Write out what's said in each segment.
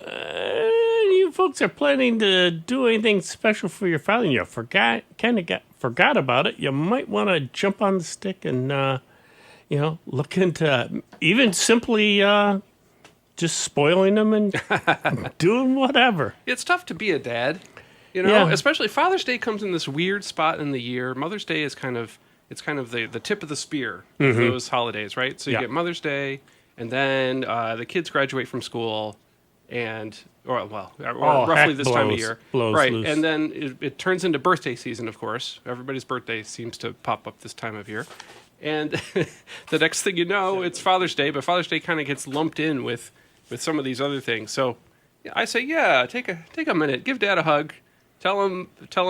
you folks are planning to do anything special for your father, and you forgot about it, you might want to jump on the stick and look into even simply just spoiling them and doing whatever. It's tough to be a dad, especially Father's Day comes in this weird spot in the year. Mother's Day is kind of the tip of the spear of those holidays, right? So you get Mother's Day, and then the kids graduate from school, or roughly this time of year, right? Loose. And then it turns into birthday season. Of course, everybody's birthday seems to pop up this time of year, and the next thing you know, it's Father's Day. But Father's Day kind of gets lumped in with some of these other things. So I say, take a minute, give Dad a hug, tell him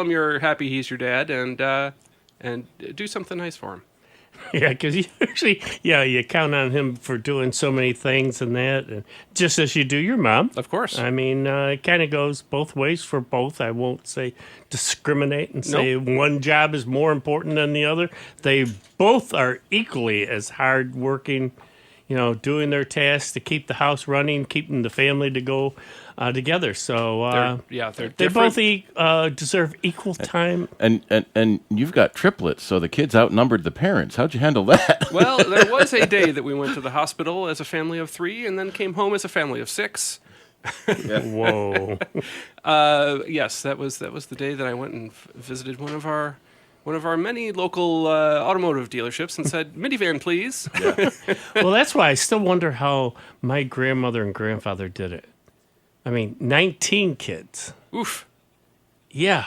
you're happy he's your dad, and do something nice for him. Yeah, because usually, you count on him for doing so many things and that, and just as you do your mom. Of course. I mean, it kind of goes both ways for both. I won't say discriminate and say one job is more important than the other. They both are equally as hard working, doing their tasks to keep the house running, keeping the family to go together. So they both deserve equal time. And you've got triplets, so the kids outnumbered the parents. How'd you handle that? Well, there was a day that we went to the hospital as a family of 3, and then came home as a family of 6. Whoa. Yes, that was the day that I went and visited one of our many local automotive dealerships and said, "Minivan, please." Yeah. Well, that's why I still wonder how my grandmother and grandfather did it. I mean, 19 kids. Oof. Yeah.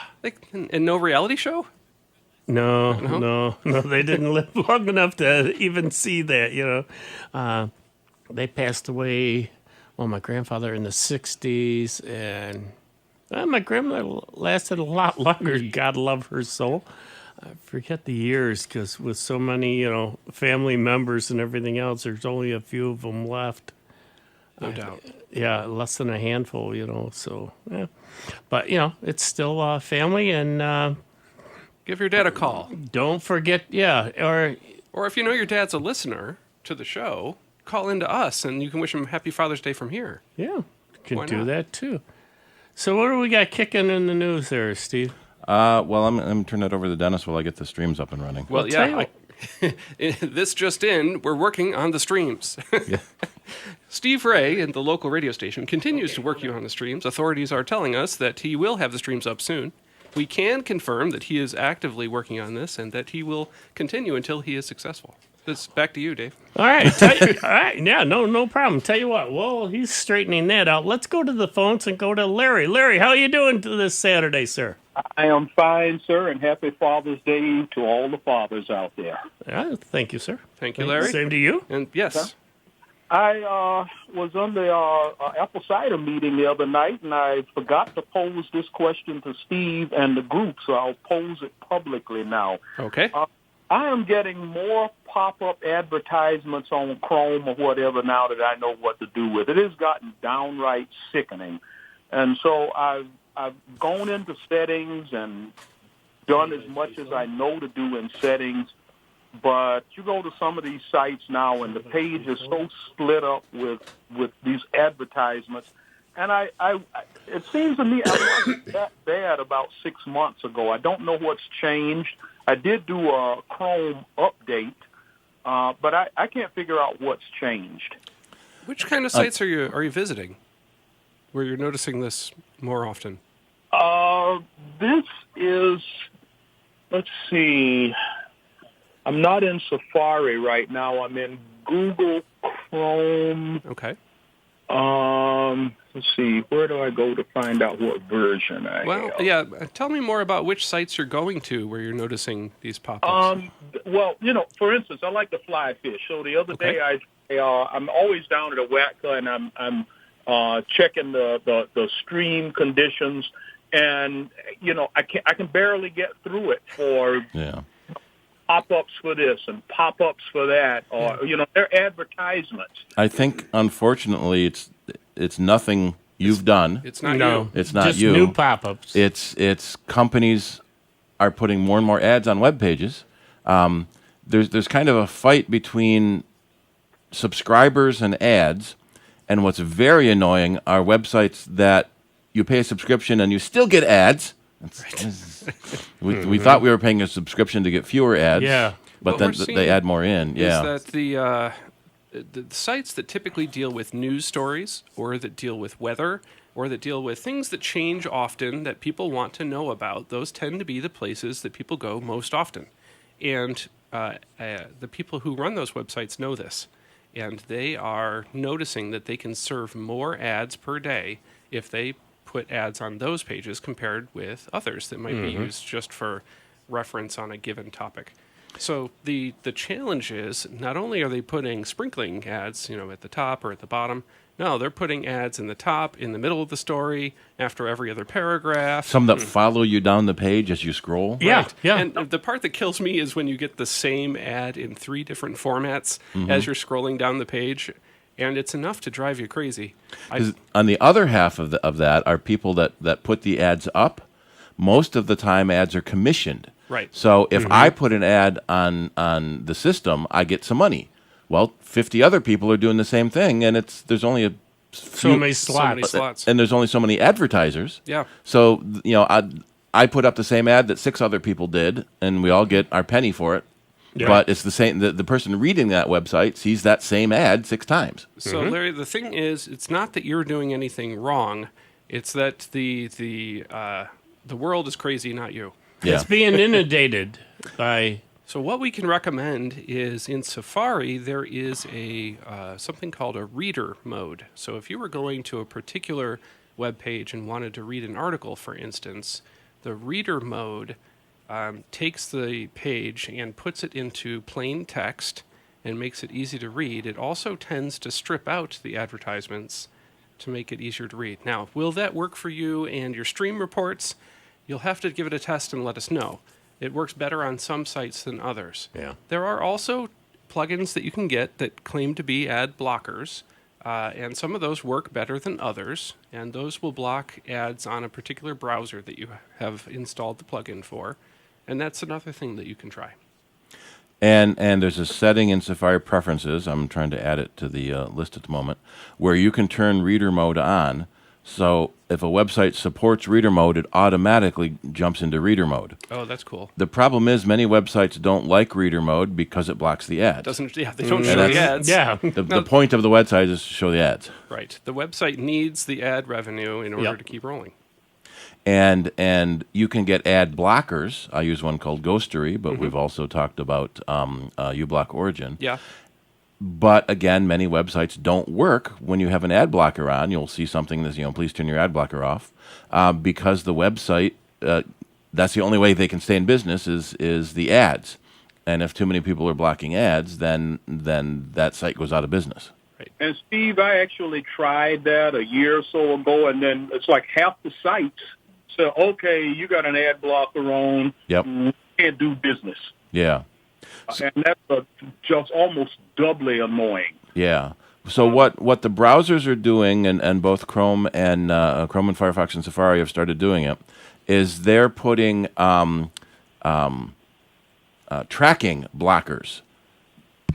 And no reality show? No. They didn't live long enough to even see that, They passed away, my grandfather in the 60s, and my grandmother lasted a lot longer. God love her soul. I forget the years because with so many, family members and everything else, there's only a few of them left. No doubt. Yeah, less than a handful, so, yeah. But, it's still family, and give your dad a call. Don't forget, Or if you know your dad's a listener to the show, call into us, and you can wish him Happy Father's Day from here. Yeah, can do that, too. So what do we got kicking in the news there, Steve? Well, I'm going to turn that over to Dennis while I get the streams up and running. Well, this just in, we're working on the streams. Yeah. Steve Ray at the local radio station continues to work you on the streams. Authorities are telling us that he will have the streams up soon. We can confirm that he is actively working on this and that he will continue until he is successful. It's back to you, Dave. All right. All right. Yeah, no problem. Tell you what, well, he's straightening that out. Let's go to the phones and go to Larry. Larry, how are you doing this Saturday, sir? I am fine, sir, and happy Father's Day to all the fathers out there. Yeah, thank you, sir. Thank you, Larry. Same to you. And yes. I was on the apple cider meeting the other night, and I forgot to pose this question to Steve and the group, so I'll pose it publicly now. Okay. I am getting more pop-up advertisements on Chrome or whatever now that I know what to do with it. It has gotten downright sickening. And so I've gone into settings and done as much as I know to do in settings. But you go to some of these sites now, and the page is so split up with these advertisements. And it seems to me I wasn't that bad about 6 months ago. I don't know what's changed. I did do a Chrome update, but I can't figure out what's changed. Which kind of sites are you visiting, where you're noticing this more often? This is, let's see. I'm not in Safari right now. I'm in Google Chrome. Okay. Let's see. Where do I go to find out what version I have? Well, yeah. Tell me more about which sites you're going to where you're noticing these pop-ups. Well, for instance, I like to fly fish. So the other day, I'm always down at Awatka, and I'm checking the stream conditions, and I can barely get through it for pop-ups for this and pop-ups for that, or they're advertisements. I think, unfortunately, it's nothing you've done. It's not you. It's not just you. New pop-ups. It's companies are putting more and more ads on web pages. There's kind of a fight between subscribers and ads, And what's very annoying are websites that you pay a subscription and you still get ads. We thought we were paying a subscription to get fewer ads. Yeah. But What then we're they add more in. Yeah. Is that the sites that typically deal with news stories or that deal with weather or that deal with things that change often that people want to know about, those tend to be the places that people go most often. And the people who run those websites know this. And they are noticing that they can serve more ads per day if they put ads on those pages compared with others that might be used just for reference on a given topic. So the challenge is not only are they putting sprinkling ads, at the top or at the bottom. No, they're putting ads in the top, in the middle of the story, after every other paragraph. Some that follow you down the page as you scroll. Yeah, Right. yeah. And the part that kills me is when you get the same ad in 3 different formats as you're scrolling down the page, and it's enough to drive you crazy. 'Cause on the other half of that are people that put the ads up. Most of the time, ads are commissioned. Right. So if I put an ad on the system, I get some money. Well, 50 other people are doing the same thing, and there's only a So many So many slots. slots. and there's only so many advertisers. Yeah. So I put up the same ad that 6 other people did, and we all get our penny for it. Yeah. But it's the same. The person reading that website sees that same ad 6 times. So, Larry, the thing is, it's not that you're doing anything wrong. It's that the world is crazy, not you. Yeah. It's being inundated by. So what we can recommend is in Safari there is a something called a reader mode. So if you were going to a particular web page and wanted to read an article, for instance, the reader mode takes the page and puts it into plain text and makes it easy to read. It also tends to strip out the advertisements to make it easier to read. Now, will that work for you and your stream reports? You'll have to give it a test and let us know. It works better on some sites than others. Yeah. There are also plugins that you can get that claim to be ad blockers, and some of those work better than others, and those will block ads on a particular browser that you have installed the plugin for, and that's another thing that you can try. And there's a setting in Safari Preferences, I'm trying to add it to the list at the moment, where you can turn reader mode on. So if a website supports reader mode, it automatically jumps into reader mode. Oh, that's cool. The problem is many websites don't like reader mode because it blocks the ads. They don't show the ads. Yeah. The point of the website is to show the ads. Right. The website needs the ad revenue in order Yep. to keep rolling. And you can get ad blockers. I use one called Ghostery, but we've also talked about uBlock Origin. Yeah. But again, many websites don't work when you have an ad blocker on. You'll see something that's, please turn your ad blocker off, because the website, that's the only way they can stay in business is the ads. And if too many people are blocking ads, then that site goes out of business. And Steve, I actually tried that a year or so ago, and then it's like half the sites say, okay, you got an ad blocker on, Yep. we can't do business. Yeah. And that's just almost doubly annoying. Yeah. So what the browsers are doing, and both Chrome and Firefox and Safari have started doing it, is they're putting tracking blockers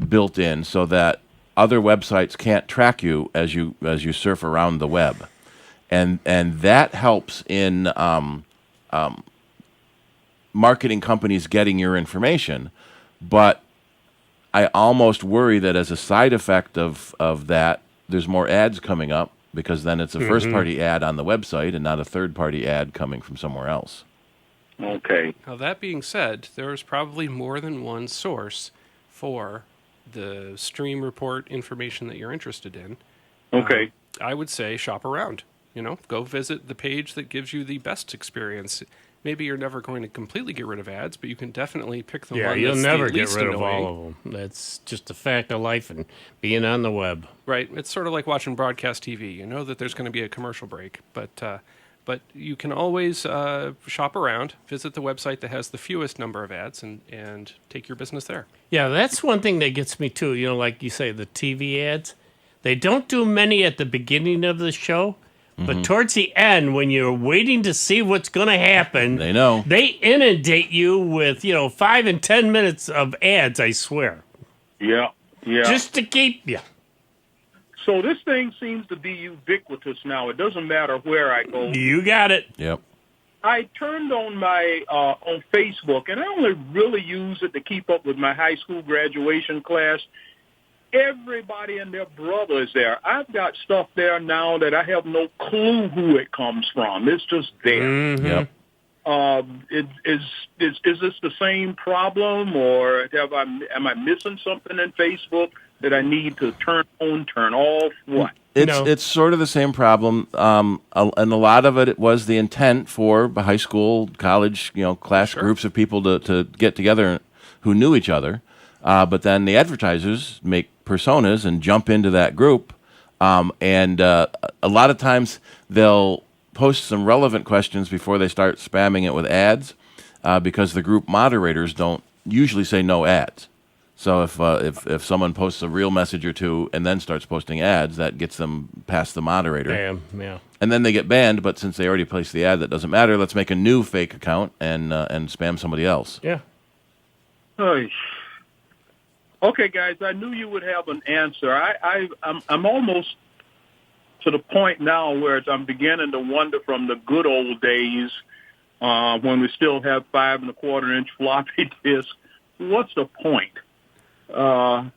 built in so that other websites can't track you as you surf around the web, and that helps in marketing companies getting your information. But I almost worry that as a side effect of that, there's more ads coming up, because then it's a first-party ad on the website and not a third-party ad coming from somewhere else. Okay. Now, that being said, there is probably more than one source for the stream report information that you're interested in. Okay. I would say shop around. Go visit the page that gives you the best experience. Maybe you're never going to completely get rid of ads, but you can definitely pick the Yeah, one you'll that's never the get least rid of annoying. all of them. That's just a fact of life and being on the web. Right. It's sort of like watching broadcast TV. You know that there's going to be a commercial break, but you can always shop around, visit the website that has the fewest number of ads, and take your business there. Yeah, that's one thing that gets me too. Like you say, the TV ads. They don't do many at the beginning of the show, but towards the end, when you're waiting to see what's going to happen, They know. They inundate you with 5 and 10 minutes of ads. I swear, Yeah. just to keep you. So this thing seems to be ubiquitous now. It doesn't matter where I go. You got it. Yep. I turned on my on Facebook, and I only really use it to keep up with my high school graduation class. Everybody and their brother is there. I've got stuff there now that I have no clue who it comes from. It's just there. Mm-hmm. Yep. Is this the same problem, or am I missing something in Facebook that I need to turn on, turn off? What? It's sort of the same problem, and a lot of it was the intent for high school, college, class groups of people to get together who knew each other. But then the advertisers make personas and jump into that group, and a lot of times they'll post some relevant questions before they start spamming it with ads, because the group moderators don't usually say no ads. So if someone posts a real message or two and then starts posting ads, that gets them past the moderator. Damn, yeah. And then they get banned, but since they already placed the ad, that doesn't matter. Let's make a new fake account and spam somebody else. Yeah. Oy. Okay, guys, I knew you would have an answer. I'm almost to the point now where I'm beginning to wonder from the good old days when we still have 5 1/4-inch floppy disks, what's the point? I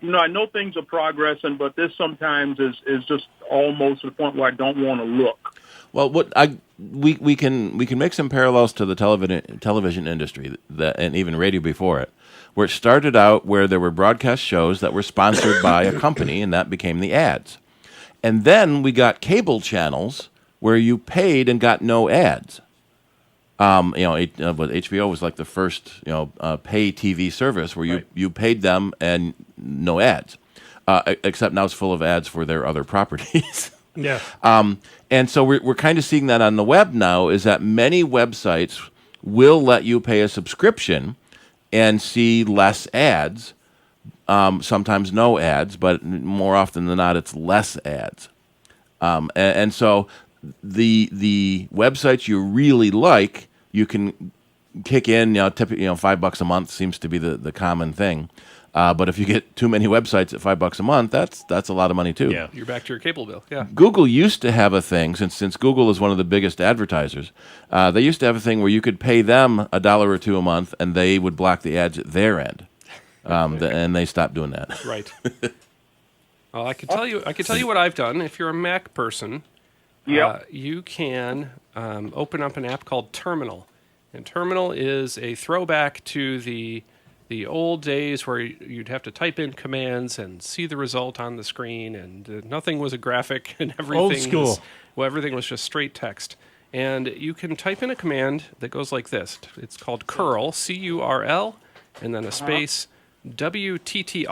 know things are progressing, but this sometimes is just almost to the point where I don't want to look. Well, we can make some parallels to the television industry and even radio before it, where it started out where there were broadcast shows that were sponsored by a company, and that became the ads. And then we got cable channels where you paid and got no ads. But HBO was like the first, pay TV service where you paid them and no ads, except now it's full of ads for their other properties. Yeah. And so we're kind of seeing that on the web now, is that many websites will let you pay a subscription and see less ads, sometimes no ads, but more often than not, it's less ads. And so the websites you really like, you can kick in, typically, $5 a month seems to be the common thing. But if you get too many websites at $5 a month, that's a lot of money too. Yeah. You're back to your cable bill. Yeah. Google used to have a thing, since Google is one of the biggest advertisers, they used to have a thing where you could pay them $1 or $2 a month, and they would block the ads at their end. And they stopped doing that. Right. Well, I can tell you what I've done. If you're a Mac person, you can open up an app called Terminal. And Terminal is a throwback to the old days where you'd have to type in commands and see the result on the screen, and nothing was a graphic, and everything was just straight text. And you can type in a command that goes like this. It's called curl, C-U-R-L, and then a space, WTTR.in.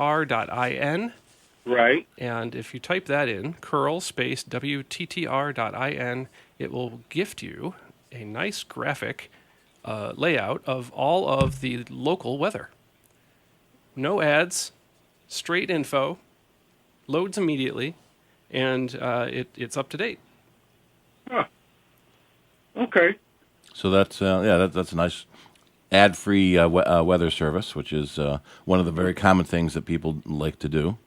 Right. And if you type that in, curl space WTTR.in, it will gift you a nice graphic layout of all of the local weather. No ads, straight info, loads immediately, and it's up to date. Huh. Okay. So that's that's a nice ad-free weather service, which is one of the very common things that people like to do.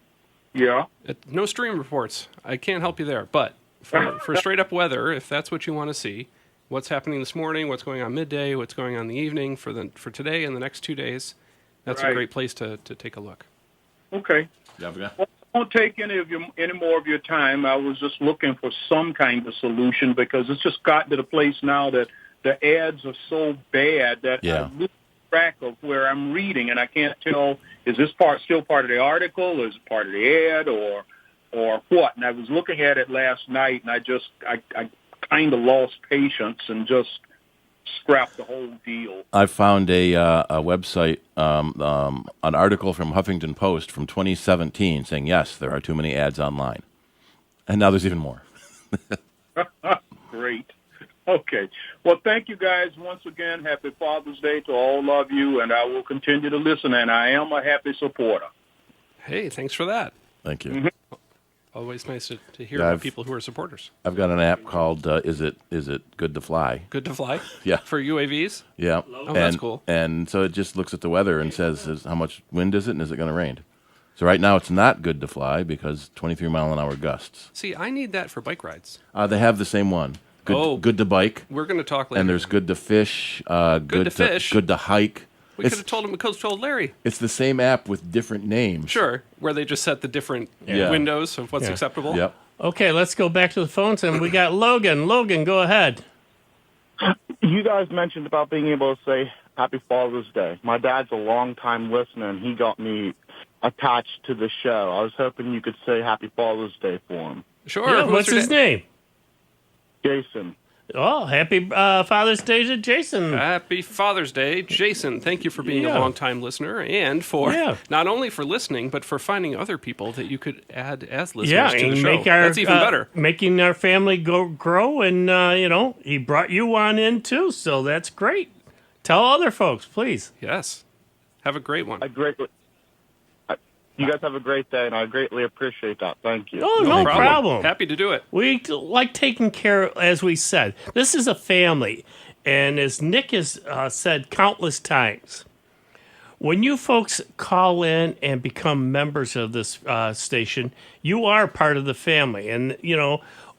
Yeah. No stream reports. I can't help you there, but for straight up weather, if that's what you want to see, what's happening this morning, what's going on midday, what's going on in the evening for today and the next 2 days, that's a great place to take a look. Okay. Yeah. Well, I won't take any more of your time. I was just looking for some kind of solution, because it's just gotten to the place now that the ads are so bad that I lose track of where I'm reading, and I can't tell, is this part still part of the article, or is it part of the ad, or what? And I was looking at it last night, and I kind of lost patience and just scrapped the whole deal. I found a website, an article from Huffington Post from 2017 saying, yes, there are too many ads online. And now there's even more. Great. Okay. Well, thank you guys once again. Happy Father's Day to all of you, and I will continue to listen, and I am a happy supporter. Hey, thanks for that. Thank you. Mm-hmm. Always nice to hear about people who are supporters. I've got an app called Is It Good to Fly? Good to fly? Yeah. For UAVs? Yeah. Oh, that's cool. And so it just looks at the weather and says how much wind is it and is it going to rain? So right now it's not good to fly because 23-mile-an-hour gusts. See, I need that for bike rides. They have the same one. Good to bike. We're going to talk later. And there's good to fish. Good to fish. Good to hike. We could have told him. We could have told Larry. It's the same app with different names. Sure, where they just set the different windows of what's acceptable. Yep. Okay, let's go back to the phones, and we got Logan. Logan, go ahead. You guys mentioned about being able to say Happy Father's Day. My dad's a long-time listener, and he got me attached to the show. I was hoping you could say Happy Father's Day for him. Sure. Yeah, what's his name? Jason. Oh, happy Father's Day to Jason. Happy Father's Day, Jason. Thank you for being a long-time listener and for not only for listening, but for finding other people that you could add as listeners to the show. That's even better. Making our family grow, and, he brought you on in, too, so that's great. Tell other folks, please. Yes. Have a great one. You guys have a great day, and I greatly appreciate that. Thank you. Oh, no problem. Happy to do it. We like taking care, as we said. This is a family. And as Nick has said countless times, when you folks call in and become members of this station, you are part of the family. And,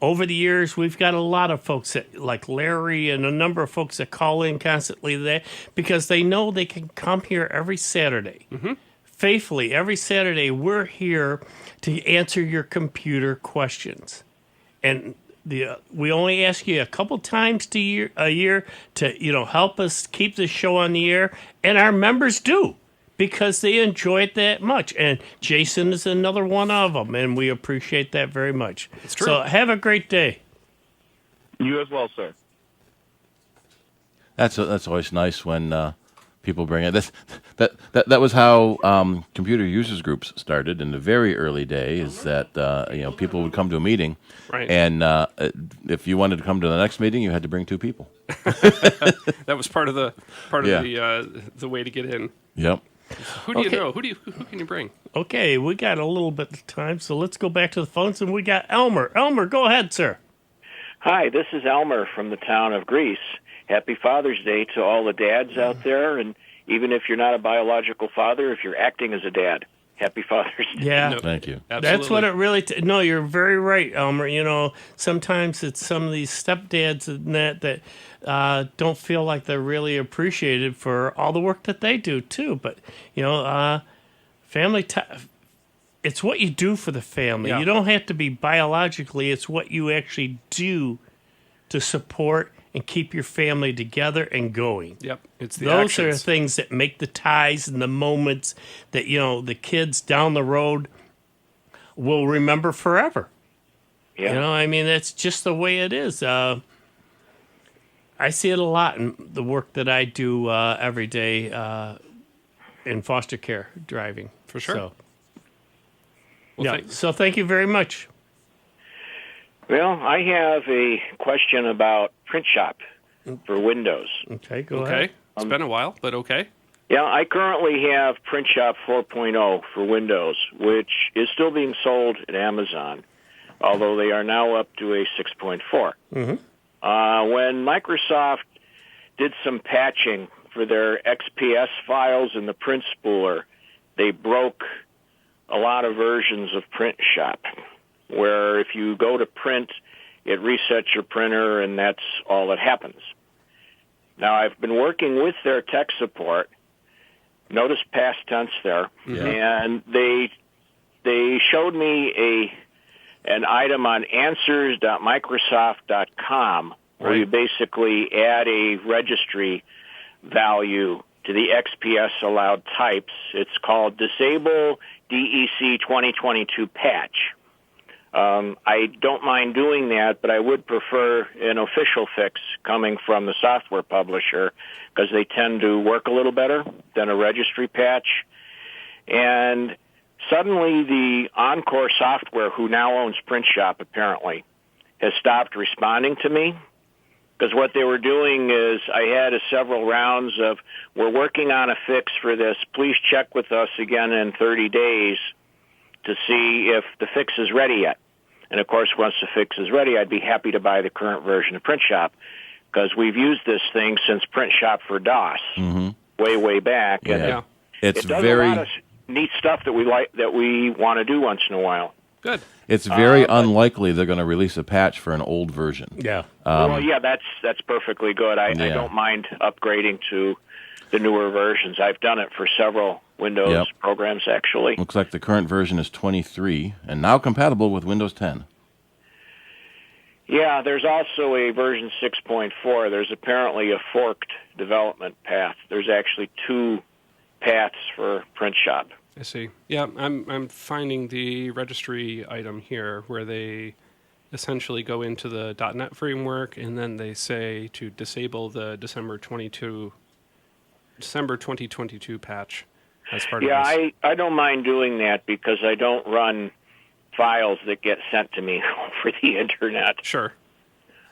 over the years, we've got a lot of folks like Larry and a number of folks that call in constantly there because they know they can come here every Saturday. Mm-hmm. Faithfully, every Saturday, we're here to answer your computer questions. And we only ask you a couple times a year to, help us keep the show on the air. And our members do because they enjoy it that much. And Jason is another one of them, and we appreciate that very much. It's true. So have a great day. You as well, sir. That's always nice when people bring it. That was how computer users groups started in the very early days. That people would come to a meeting, right. And if you wanted to come to the next meeting, you had to bring 2 people. That was part of the way to get in. Yep. Who do you know? Who can you bring? Okay, we got a little bit of time, so let's go back to the phones, and we got Elmer. Elmer, go ahead, sir. Hi, this is Elmer from the town of Greece. Happy Father's Day to all the dads out there, and even if you're not a biological father, if you're acting as a dad, happy Father's Day. Yeah. No, thank you. Absolutely. That's what it really... No, you're very right, Elmer. Sometimes it's some of these stepdads and that don't feel like they're really appreciated for all the work that they do, too. But, family time... It's what you do for the family. Yeah. You don't have to be biologically. It's what you actually do to support and keep your family together and going. Yep, it's the Those actions. are things that make the ties and the moments that, the kids down the road will remember forever. Yeah. That's just the way it is. I see it a lot in the work that I do every day in foster care driving. For sure. So, so thank you very much. Well, I have a question about Print Shop for Windows. Okay, go ahead. It's been a while, but okay. Yeah, I currently have Print Shop 4.0 for Windows, which is still being sold at Amazon, although they are now up to a 6.4. Mm-hmm. When Microsoft did some patching for their XPS files in the print spooler, they broke a lot of versions of Print Shop, where if you go to print, it resets your printer, and that's all that happens. Now, I've been working with their tech support. Notice past tense there. Yeah. And they showed me an item on answers.microsoft.com where you basically add a registry value to the XPS allowed types. It's called Disable DEC 2022 Patch. I don't mind doing that, but I would prefer an official fix coming from the software publisher because they tend to work a little better than a registry patch. And suddenly the Encore software, who now owns Print Shop apparently, has stopped responding to me because what they were doing is I had several rounds of, we're working on a fix for this. Please check with us again in 30 days to see if the fix is ready yet. And, of course, once the fix is ready, I'd be happy to buy the current version of Print Shop because we've used this thing since Print Shop for DOS way back. Yeah. And It's it does very... a lot of neat stuff that we like, that we want to do once in a while. Good. It's very unlikely they're going to release a patch for an old version. Yeah. Well, yeah, that's perfectly good. I don't mind upgrading to the newer versions. I've done it for several Windows programs, actually. Looks like the current version is 23 and now compatible with Windows 10. Yeah, there's also a version 6.4. There's apparently a forked development path. There's actually 2 paths for Print Shop. I see. Yeah, I'm finding the registry item here where they essentially go into the .NET framework and then they say to disable the December 2022 patch as part of this. Yeah, I don't mind doing that because I don't run files that get sent to me over the internet. Sure.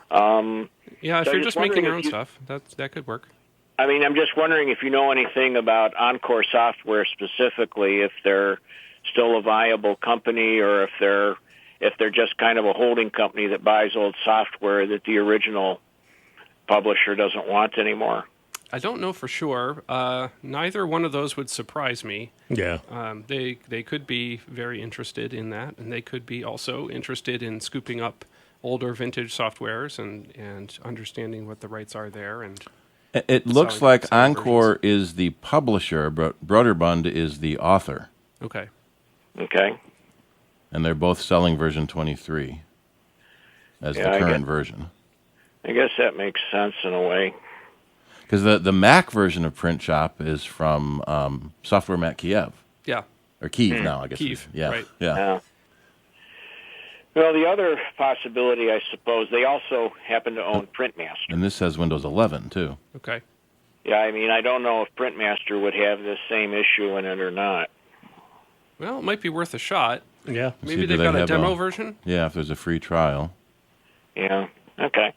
Yeah, if you're just making your own stuff, that could work. I mean, I'm just wondering if you know anything about Encore Software specifically, if they're still a viable company or if they're just kind of a holding company that buys old software that the original publisher doesn't want anymore. I don't know for sure. Neither one of those would surprise me. Yeah. They could be very interested in that, and they could be also interested in scooping up older vintage softwares and understanding what the rights are there. And it looks like Encore is the publisher, but Broderbund is the author. Okay. And they're both selling version 23 as the current version. I guess that makes sense in a way. Because the Mac version of Print Shop is from Software Mac Kiev. Yeah. Or Kiev now, I guess. Kiev, yeah. right. Yeah. Well, the other possibility, I suppose, they also happen to own Printmaster. And this says Windows 11, too. Okay. Yeah, I mean, I don't know if Printmaster would have this same issue in it or not. Well, it might be worth a shot. Yeah. Maybe they've got a demo version? Yeah, if there's a free trial. Yeah, okay.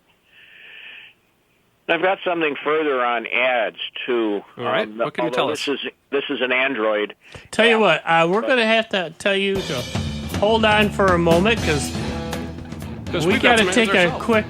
I've got something further on ads, too. All right, what can you tell us? This is an Android. Tell you what, we're going to have to tell you to hold on for a moment because we got to take a quick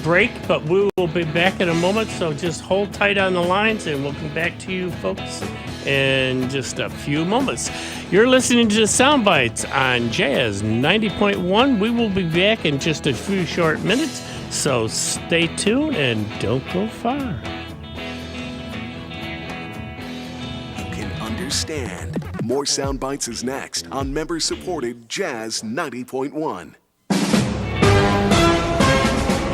break, but we will be back in a moment, so just hold tight on the lines and we'll come back to you folks in just a few moments. You're listening to Sound Bites on Jazz 90.1. We will be back in just a few short minutes, so stay tuned and don't go far. You can understand. More Sound Bites is next on member-supported Jazz 90.1.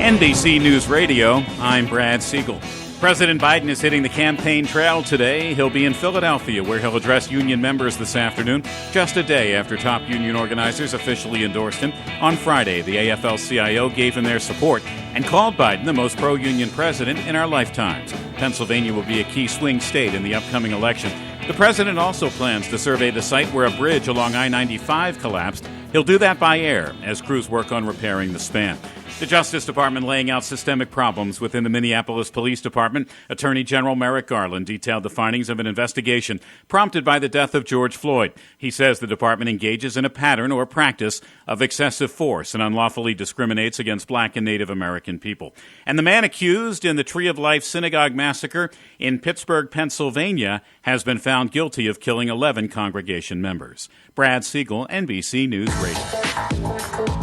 NBC News Radio, I'm Brad Siegel. President Biden is hitting the campaign trail today. He'll be in Philadelphia, where he'll address union members this afternoon, just a day after top union organizers officially endorsed him. On Friday, the AFL-CIO gave him their support and called Biden the most pro-union president in our lifetimes. Pennsylvania will be a key swing state in the upcoming election. The president also plans to survey the site where a bridge along I-95 collapsed. He'll do that by air as crews work on repairing the span. The Justice Department laying out systemic problems within the Minneapolis Police Department. Attorney General Merrick Garland detailed the findings of an investigation prompted by the death of George Floyd. He says the department engages in a pattern or practice of excessive force and unlawfully discriminates against black and Native American people. And the man accused in the Tree of Life synagogue massacre in Pittsburgh, Pennsylvania, has been found guilty of killing 11 congregation members. Brad Siegel, NBC News Radio.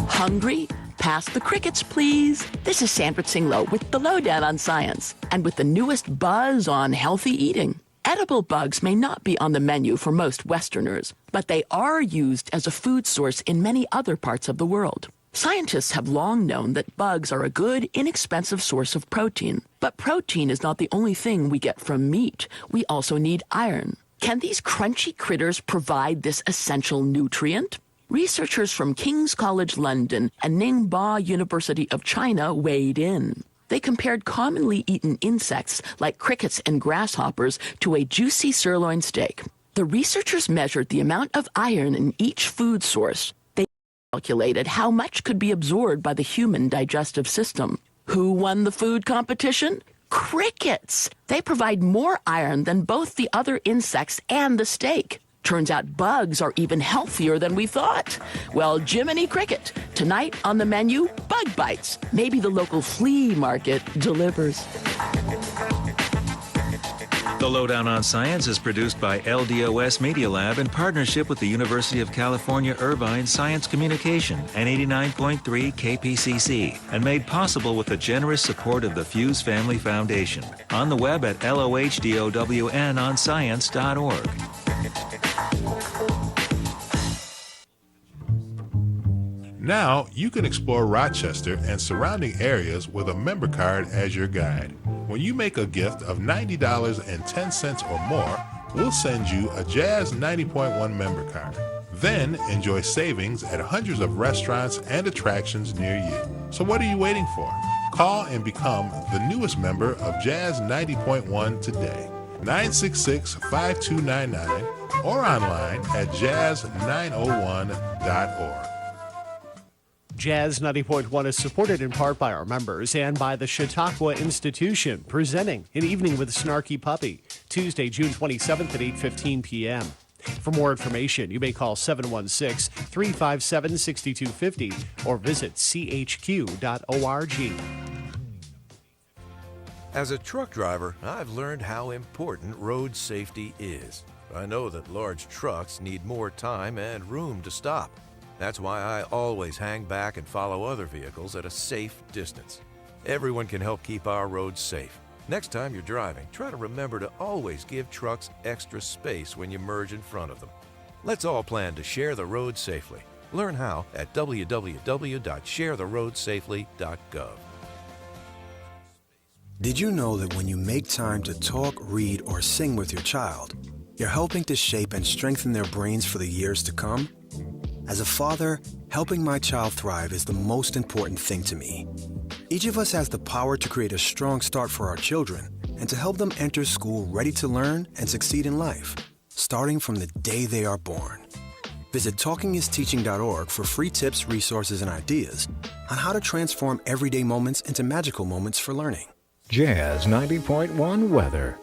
Hungry? Pass the crickets, please. This is Sandra Singlo with the Lowdown on Science and with the newest buzz on healthy eating. Edible bugs may not be on the menu for most Westerners, but they are used as a food source in many other parts of the world. Scientists have long known that bugs are a good, inexpensive source of protein. But protein is not the only thing we get from meat. We also need iron. Can these crunchy critters provide this essential nutrient? Researchers from King's College London and Ningbo University of China weighed in. They compared commonly eaten insects like crickets and grasshoppers to a juicy sirloin steak. The researchers measured the amount of iron in each food source. They calculated how much could be absorbed by the human digestive system. Who won the food competition? Crickets! They provide more iron than both the other insects and the steak. Turns out bugs are even healthier than we thought. Well, Jiminy Cricket. Tonight on the menu, Bug Bites. Maybe the local flea market delivers. The Lowdown on Science is produced by LDOS Media Lab in partnership with the University of California Irvine Science Communication and 89.3 KPCC, and made possible with the generous support of the Fuse Family Foundation. On the web at LOHDOWNonscience.org. Now you can explore Rochester and surrounding areas with a member card as your guide. When you make a gift of $90.10 or more, we'll send you a Jazz 90.1 member card. Then enjoy savings at hundreds of restaurants and attractions near you. So what are you waiting for? Call and become the newest member of Jazz 90.1 today. 966-5299 or online at jazz901.org. Jazz 90.1 is supported in part by our members and by the Chautauqua Institution, presenting An Evening with Snarky Puppy, Tuesday, June 27th at 8:15 p.m. For more information, you may call 716-357-6250 or visit chq.org. As a truck driver, I've learned how important road safety is. I know that large trucks need more time and room to stop. That's why I always hang back and follow other vehicles at a safe distance. Everyone can help keep our roads safe. Next time you're driving, try to remember to always give trucks extra space when you merge in front of them. Let's all plan to share the road safely. Learn how at www.sharetheroadsafely.gov. Did you know that when you make time to talk, read, or sing with your child, you're helping to shape and strengthen their brains for the years to come? As a father, helping my child thrive is the most important thing to me. Each of us has the power to create a strong start for our children and to help them enter school ready to learn and succeed in life, starting from the day they are born. Visit talkingisteaching.org for free tips, resources, and ideas on how to transform everyday moments into magical moments for learning. Jazz 90.1 weather.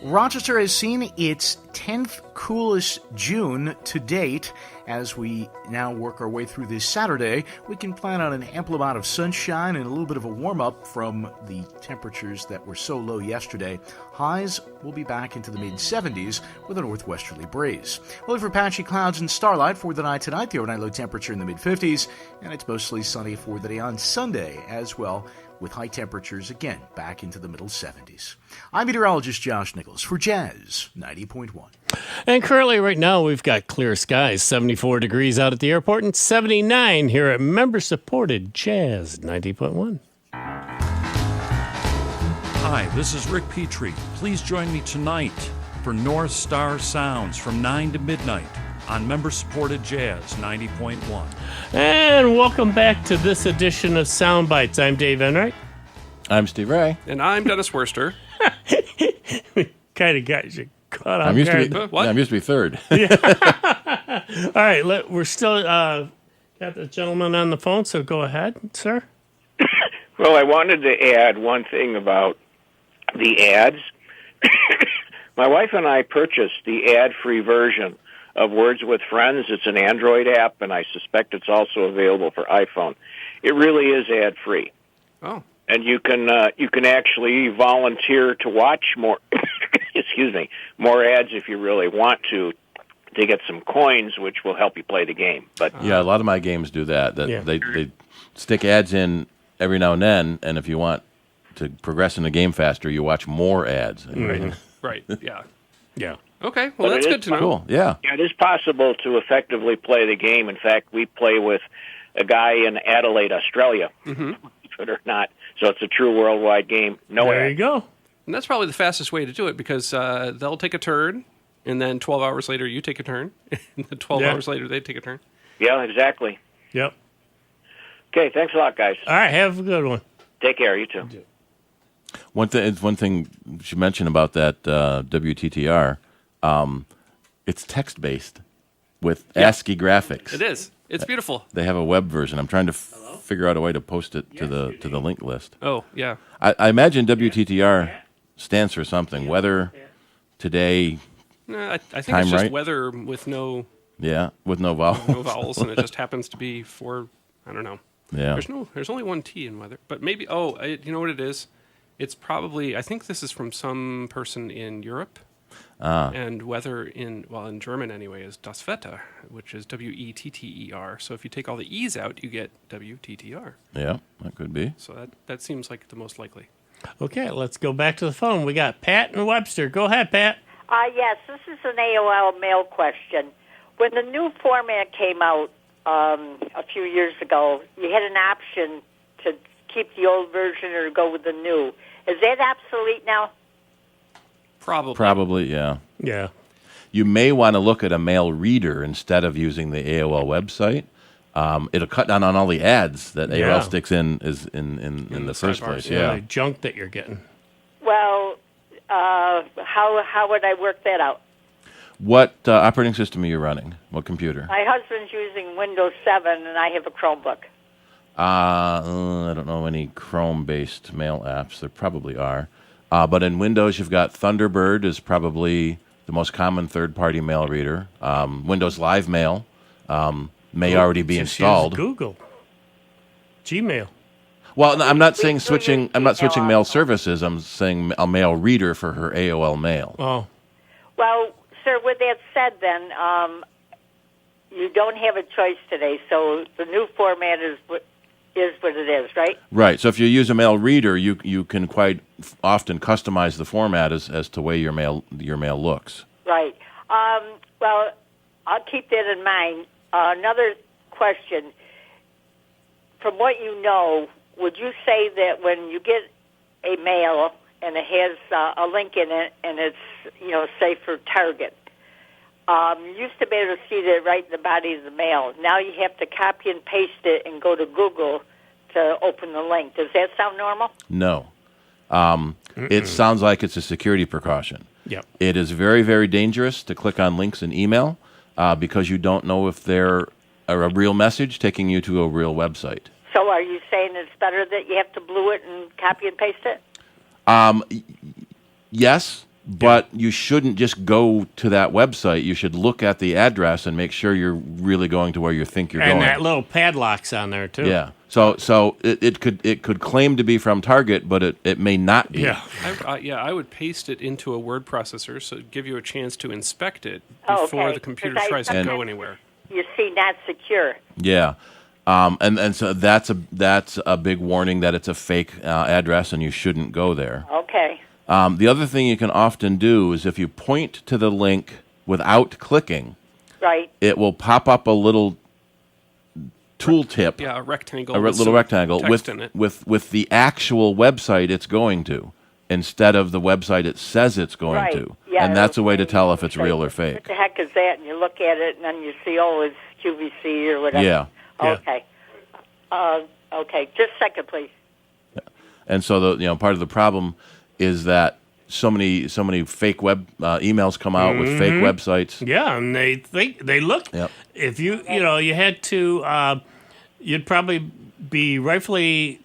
Rochester has seen its 10th coolest June to date. As we now work our way through this Saturday, we can plan on an ample amount of sunshine and a little bit of a warm-up from the temperatures that were so low yesterday. Highs will be back into the mid-70s with a northwesterly breeze. We'll look for patchy clouds and starlight for the night tonight, the overnight low temperature in the mid-50s, and it's mostly sunny for the day on Sunday as well, with high temperatures again back into the middle 70s. I'm meteorologist Josh Nichols for Jazz 90.1. And currently right now we've got clear skies, 74 degrees out at the airport and 79 here at member-supported Jazz 90.1. Hi, this is Rick Petrie. Please join me tonight for North Star Sounds from 9 to midnight on member-supported Jazz 90.1. And welcome back to this edition of Sound Bytes. I'm Dave Enright. I'm Steve Ray. And I'm Dennis Worster. Kind of got you caught off I'm used guard. to be, I'm used to be third. All right, we're still got the gentleman on the phone, so go ahead, sir. Well, I wanted to add one thing about the ads. My wife and I purchased the ad-free version of Words with Friends. It's an Android app, and I suspect it's also available for iPhone. It really is ad-free. Oh. And you can actually volunteer to watch more, excuse me, more ads if you really want to get some coins, which will help you play the game. But yeah, a lot of my games do that. They stick ads in every now and then, and if you want to progress in the game faster, you watch more ads. Mm-hmm. Right, yeah. Yeah. Okay, well, that's good to know. Cool, yeah. Yeah, it is possible to effectively play the game. In fact, we play with a guy in Adelaide, Australia, believe it or not. So it's a true worldwide game. There you go. And that's probably the fastest way to do it because they'll take a turn, and then 12 hours later you take a turn, and then 12 hours later they take a turn. Yeah, exactly. Yep. Okay, thanks a lot, guys. All right, have a good one. Take care, you too. One thing she mentioned about that WTTR, it's text-based with ASCII graphics. It is. It's beautiful. They have a web version. I'm trying to figure out a way to post it to the link list. Oh, yeah. I imagine WTTR stands for something. Weather, today, No, I think time it's just right? weather with no with no vowels. no vowels, and it just happens to be for, I don't know. Yeah. There's only one T in weather, but maybe, you know what it is? It's probably, I think this is from some person in Europe. And whether in German anyway is das Wetter, which is WETTER. So if you take all the E's out, you get WTTR. Yeah, that could be. So that seems like the most likely. Okay, let's go back to the phone. We got Pat and Webster. Go ahead, Pat. Yes, this is an AOL mail question. When the new format came out a few years ago, you had an option to keep the old version or go with the new. Is that obsolete now? Probably, yeah. Yeah. You may want to look at a mail reader instead of using the AOL website. It'll cut down on all the ads that AOL sticks in the first place. Yeah, the junk that you're getting. Well, how would I work that out? What operating system are you running? What computer? My husband's using Windows 7, and I have a Chromebook. I don't know any Chrome-based mail apps. There probably are. But in Windows, you've got Thunderbird is probably the most common third-party mail reader. Windows Live Mail may already be installed. Use Google, Gmail. Well, no, I'm not saying switching. I'm not switching mail services. I'm saying a mail reader for her AOL mail. Oh. Well, sir, with that said, then you don't have a choice today. So the new format is what it is, right? Right. So if you use a mail reader, you can quite often customize the format as to way your mail looks. Right. Well, I'll keep that in mind. Another question. From what you know, would you say that when you get a mail and it has a link in it and it's, say for Target, you used to be able to see that right in the body of the mail. Now you have to copy and paste it and go to Google to open the link. Does that sound normal? No. It sounds like it's a security precaution. Yep. It is very, very dangerous to click on links in email because you don't know if they're a real message taking you to a real website. So are you saying it's better that you have to blue it and copy and paste it? Yes, but you shouldn't just go to that website. You should look at the address and make sure you're really going to where you think you're going. And that little padlock's on there, too. Yeah. So it could claim to be from Target, but it may not be. Yeah. I would paste it into a word processor so it'd give you a chance to inspect it before the computer tries to go anywhere. You see, not secure. Yeah. And so that's a big warning that it's a fake address and you shouldn't go there. Okay. The other thing you can often do is if you point to the link without clicking, right, it will pop up a little tooltip. Yeah, a rectangle. A little rectangle with the actual website it's going to instead of the website it says it's going to. Yeah, and that's a way to tell if it's real or what fake. the heck is that? And you look at it, and then you see, it's QVC or whatever. Yeah. Okay. Okay. Just a second, please. And so part of the problem is that so many fake web emails come out with fake websites. Yeah, and they look. Yep. If you had to, you'd probably be rightfully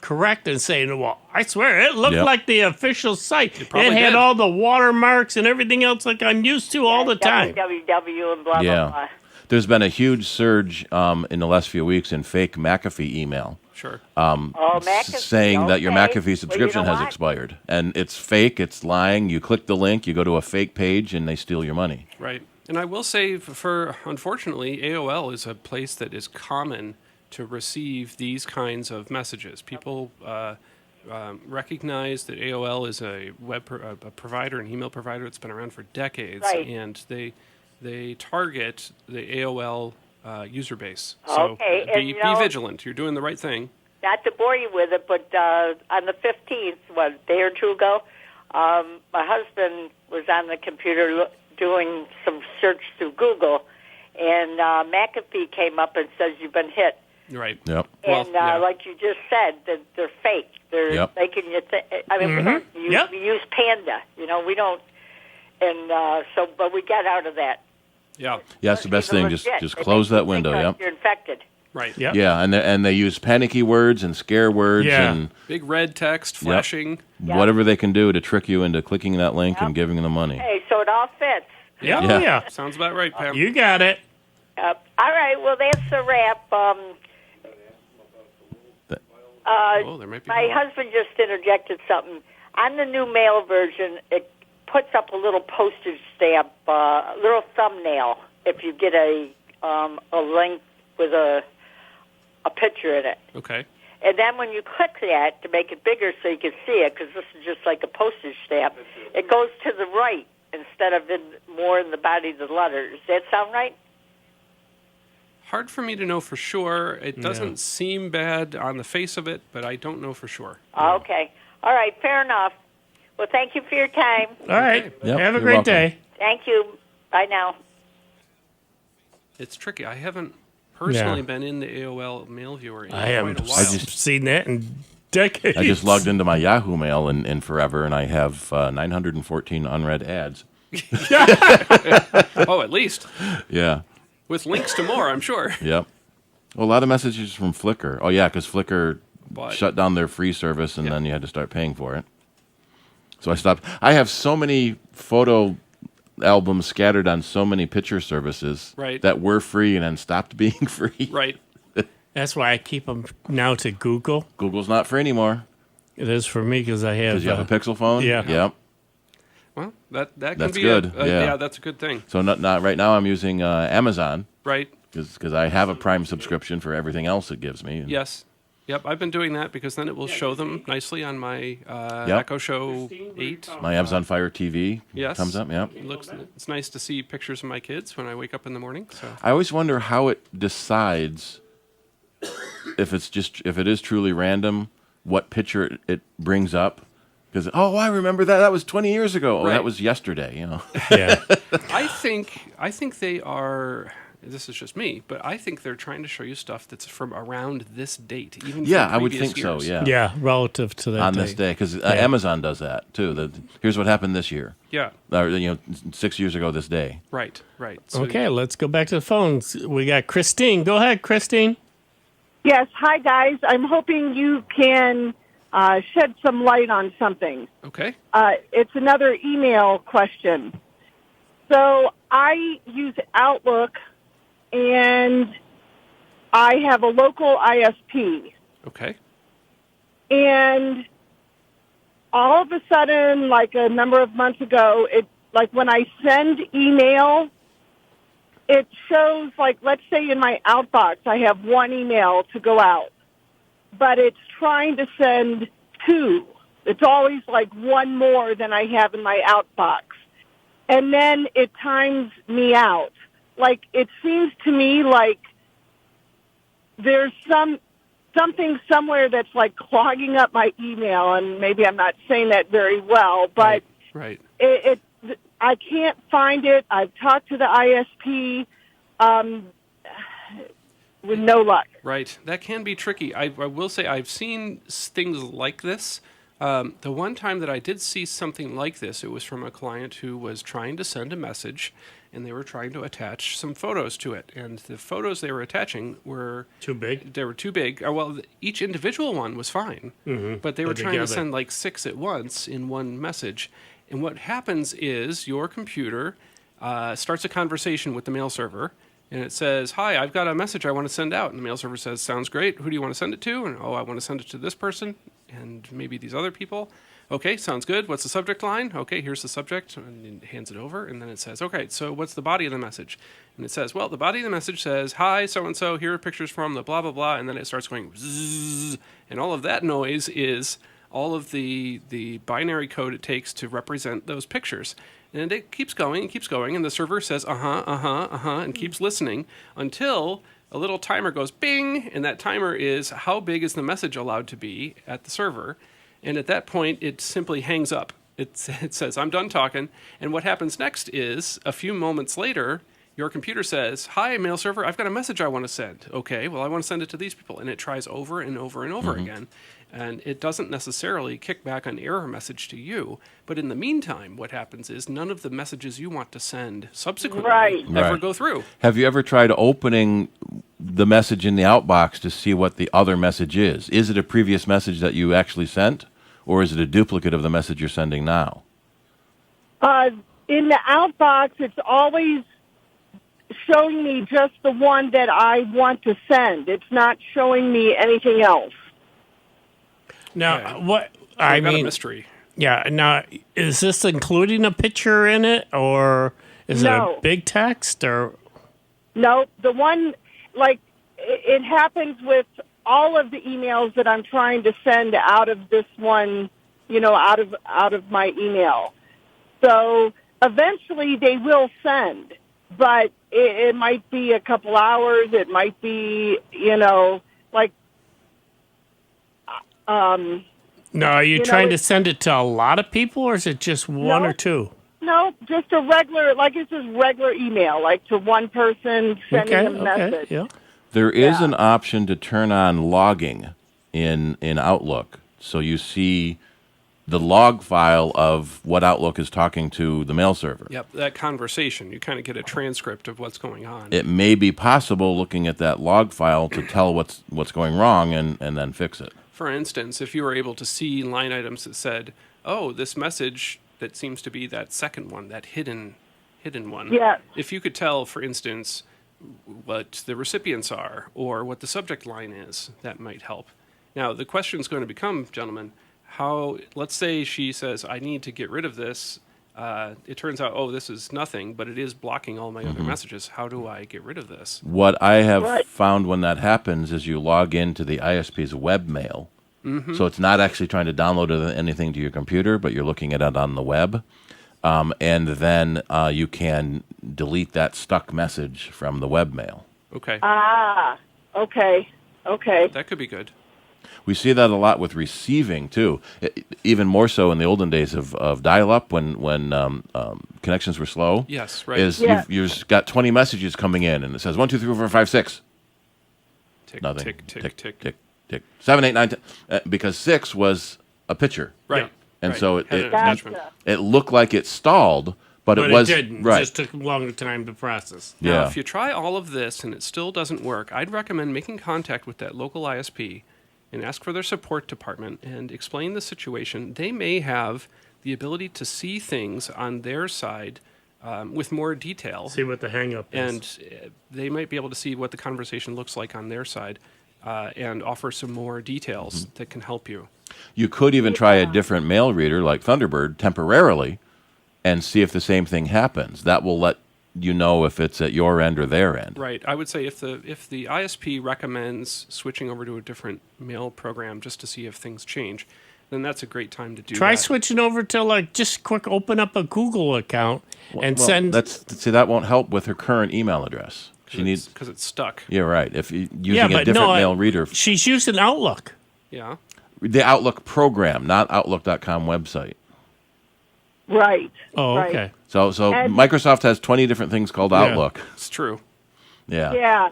correct in saying, well, I swear it looked like the official site. It had all the watermarks and everything else like I'm used to all the time. www and blah, blah, blah. There's been a huge surge in the last few weeks in fake McAfee email. Sure. McAfee, saying that your McAfee subscription has expired. And it's fake, it's lying. You click the link, you go to a fake page, and they steal your money. Right. And I will say, unfortunately, AOL is a place that is common to receive these kinds of messages. People recognize that AOL is a a provider, an email provider that's been around for decades, and they target the AOL user base. So be vigilant. You're doing the right thing. Not to bore you with it, but on the 15th, a day or two ago, my husband was on the computer doing some search through Google, and McAfee came up and says, you've been hit. Right. Yep. And like you just said, that they're fake. They're making you we use Panda. We don't. And but we got out of that. Yeah. Yeah, that's the best thing. Just close that window. Yep. You're infected. Right. Yep. Yeah, and they use panicky words and scare words and big red text flashing. Whatever they can do to trick you into clicking that link and giving them the money. Hey, so it all fits. Yeah. Sounds about right, Pam. You got it. All right. Well, that's a wrap. There might be my husband just interjected something. On the new mail version, it puts up a little postage stamp, a little thumbnail, if you get a link with a picture in it. Okay. And then when you click that to make it bigger so you can see it, because this is just like a postage stamp, it goes to the right instead of more in the body of the letter. Does that sound right? Hard for me to know for sure. It doesn't seem bad on the face of it, but I don't know for sure. Okay. All right, fair enough. Well, thank you for your time. All right. Yep, Have a you're great welcome. day. Thank you. Bye now. It's tricky. I haven't personally been in the AOL mail viewer in I haven't quite a while. seen that in decades. I just logged into my Yahoo Mail in forever, and I have 914 unread ads. Oh, at least. Yeah. With links to more, I'm sure. Yep. Well, a lot of messages from Flickr. Oh, yeah, because Flickr shut down their free service, and then you had to start paying for it. So I stopped. I have so many photo albums scattered on so many picture services that were free and then stopped being free. Right. That's why I keep them now to Google. Google's not free anymore. It is for me because I have. Because you have a Pixel phone? Yeah. Yep. Well, that can That's be good. yeah, that's a good thing. So not right now I'm using Amazon. Right. Because I have a Prime subscription for everything else it gives me. Yes. Yep, I've been doing that because then it will show them nicely on my Echo Show 8. My Amazon Fire TV Yes. comes up, yep. It's nice to see pictures of my kids when I wake up in the morning. So I always wonder how it decides if it is truly random, what picture it brings up. Because I remember that was 20 years ago. Oh, Right. that was yesterday. Yeah. I think they are. This is just me, but I think they're trying to show you stuff that's from around this date. Even Yeah, from I would previous think so. years. Yeah. Yeah, relative to that on day. this day, because Amazon does that too. Here's what happened this year. Yeah. Or 6 years ago this day. Right. So Okay, let's go back to the phones. We got Christine. Go ahead, Christine. Yes, hi guys. I'm hoping you can shed some light on something. Okay. It's another email question. So I use Outlook, and I have a local ISP. Okay. And all of a sudden, like a number of months ago, when I send email, it shows, like, let's say in my outbox, I have one email to go out, but it's trying to send two. It's always like one more than I have in my outbox. And then it times me out. Like, it seems to me like there's something somewhere that's like clogging up my email, and maybe I'm not saying that very well, but Right. I can't find it. I've talked to the ISP with no luck. Right. That can be tricky. I will say I've seen things like this. The one time that I did see something like this, it was from a client who was trying to send a message, and they were trying to attach some photos to it. And the photos they were attaching were too big. They were too big. Well, each individual one was fine, but they were trying to send like 6 at once in one message. And what happens is your computer starts a conversation with the mail server, and it says, "Hi, I've got a message I want to send out." And the mail server says, "Sounds great. Who do you want to send it to?" And, "I want to send it to this person and maybe these other people." "Okay, sounds good. What's the subject line?" "Okay, here's the subject." And it hands it over, and then it says, "Okay, so what's the body of the message?" And it says, "Well, the body of the message says, 'Hi, so-and-so, here are pictures from the blah, blah, blah.'" And then it starts going zzz, and all of that noise is all of the binary code it takes to represent those pictures. And it keeps going and keeps going, and the server says, and keeps listening until a little timer goes bing, and that timer is how big is the message allowed to be at the server. And at that point, it simply hangs up. It says, "I'm done talking." And what happens next is, a few moments later, your computer says, "Hi, mail server, I've got a message I want to send." "Okay, well, I want to send it to these people." And it tries over and over and over again. And it doesn't necessarily kick back an error message to you. But in the meantime, what happens is none of the messages you want to send subsequently ever go through. Have you ever tried opening the message in the outbox to see what the other message is? Is it a previous message that you actually sent, or is it a duplicate of the message you're sending now? In the outbox, it's always showing me just the one that I want to send. It's not showing me anything else. Now, what I mean, a mystery. Yeah. Now, is this including a picture in it, or is it a big text, or? No, the one, like, it happens with all of the emails that I'm trying to send out of this one, out of my email. So eventually they will send, but it might be a couple hours. It might be, like. No, are you trying to send it to a lot of people, or is it just one or two? No, just a regular, it's just regular email, like to one person sending a message. Yeah. There is an option to turn on logging in Outlook, so you see the log file of what Outlook is talking to the mail server. Yep, that conversation. You kind of get a transcript of what's going on. It may be possible, looking at that log file, to tell what's going wrong and then fix it. For instance, if you were able to see line items that said, "Oh, this message that seems to be that second one, that hidden one." Yeah. If you could tell, for instance, what the recipients are or what the subject line is, that might help. Now, the question is going to become, gentlemen, let's say she says, "I need to get rid of this." It turns out, this is nothing, but it is blocking all my other messages. How do I get rid of this? What I have found when that happens is you log into the ISP's webmail. So it's not actually trying to download anything to your computer, but you're looking at it on the web. And then you can delete that stuck message from the webmail. Okay. Okay. That could be good. We see that a lot with receiving, too. Even more so in the olden days of dial-up when connections were slow. Yes, right. You've got 20 messages coming in, and it says 1, 2, 3, 4, 5, 6. Tick, Nothing. tick, tick, tick, tick. tick, tick. 7, 8, 9, 10. Because 6 was a picture. Right. And so Gotcha. it looked like it stalled, but it was... It didn't. Right. It just took a longer time to process. Now, if you try all of this and it still doesn't work, I'd recommend making contact with that local ISP and ask for their support department and explain the situation. They may have the ability to see things on their side with more detail. See what the hang-up is. And they might be able to see what the conversation looks like on their side and offer some more details that can help you. You could even try a different mail reader like Thunderbird temporarily and see if the same thing happens. That will let you know if it's at your end or their end. Right. I would say if the ISP recommends switching over to a different mail program just to see if things change, then that's a great time to do Try that. switching over to just quick open up a Google account and send. That won't help with her current email address. She needs because it's stuck. Yeah, right. If you're using a different mail reader, she's using Outlook. Yeah. The Outlook program, not Outlook.com website. Right. Oh, right. okay. So Microsoft has 20 different things called Outlook. It's true. Yeah. Yeah.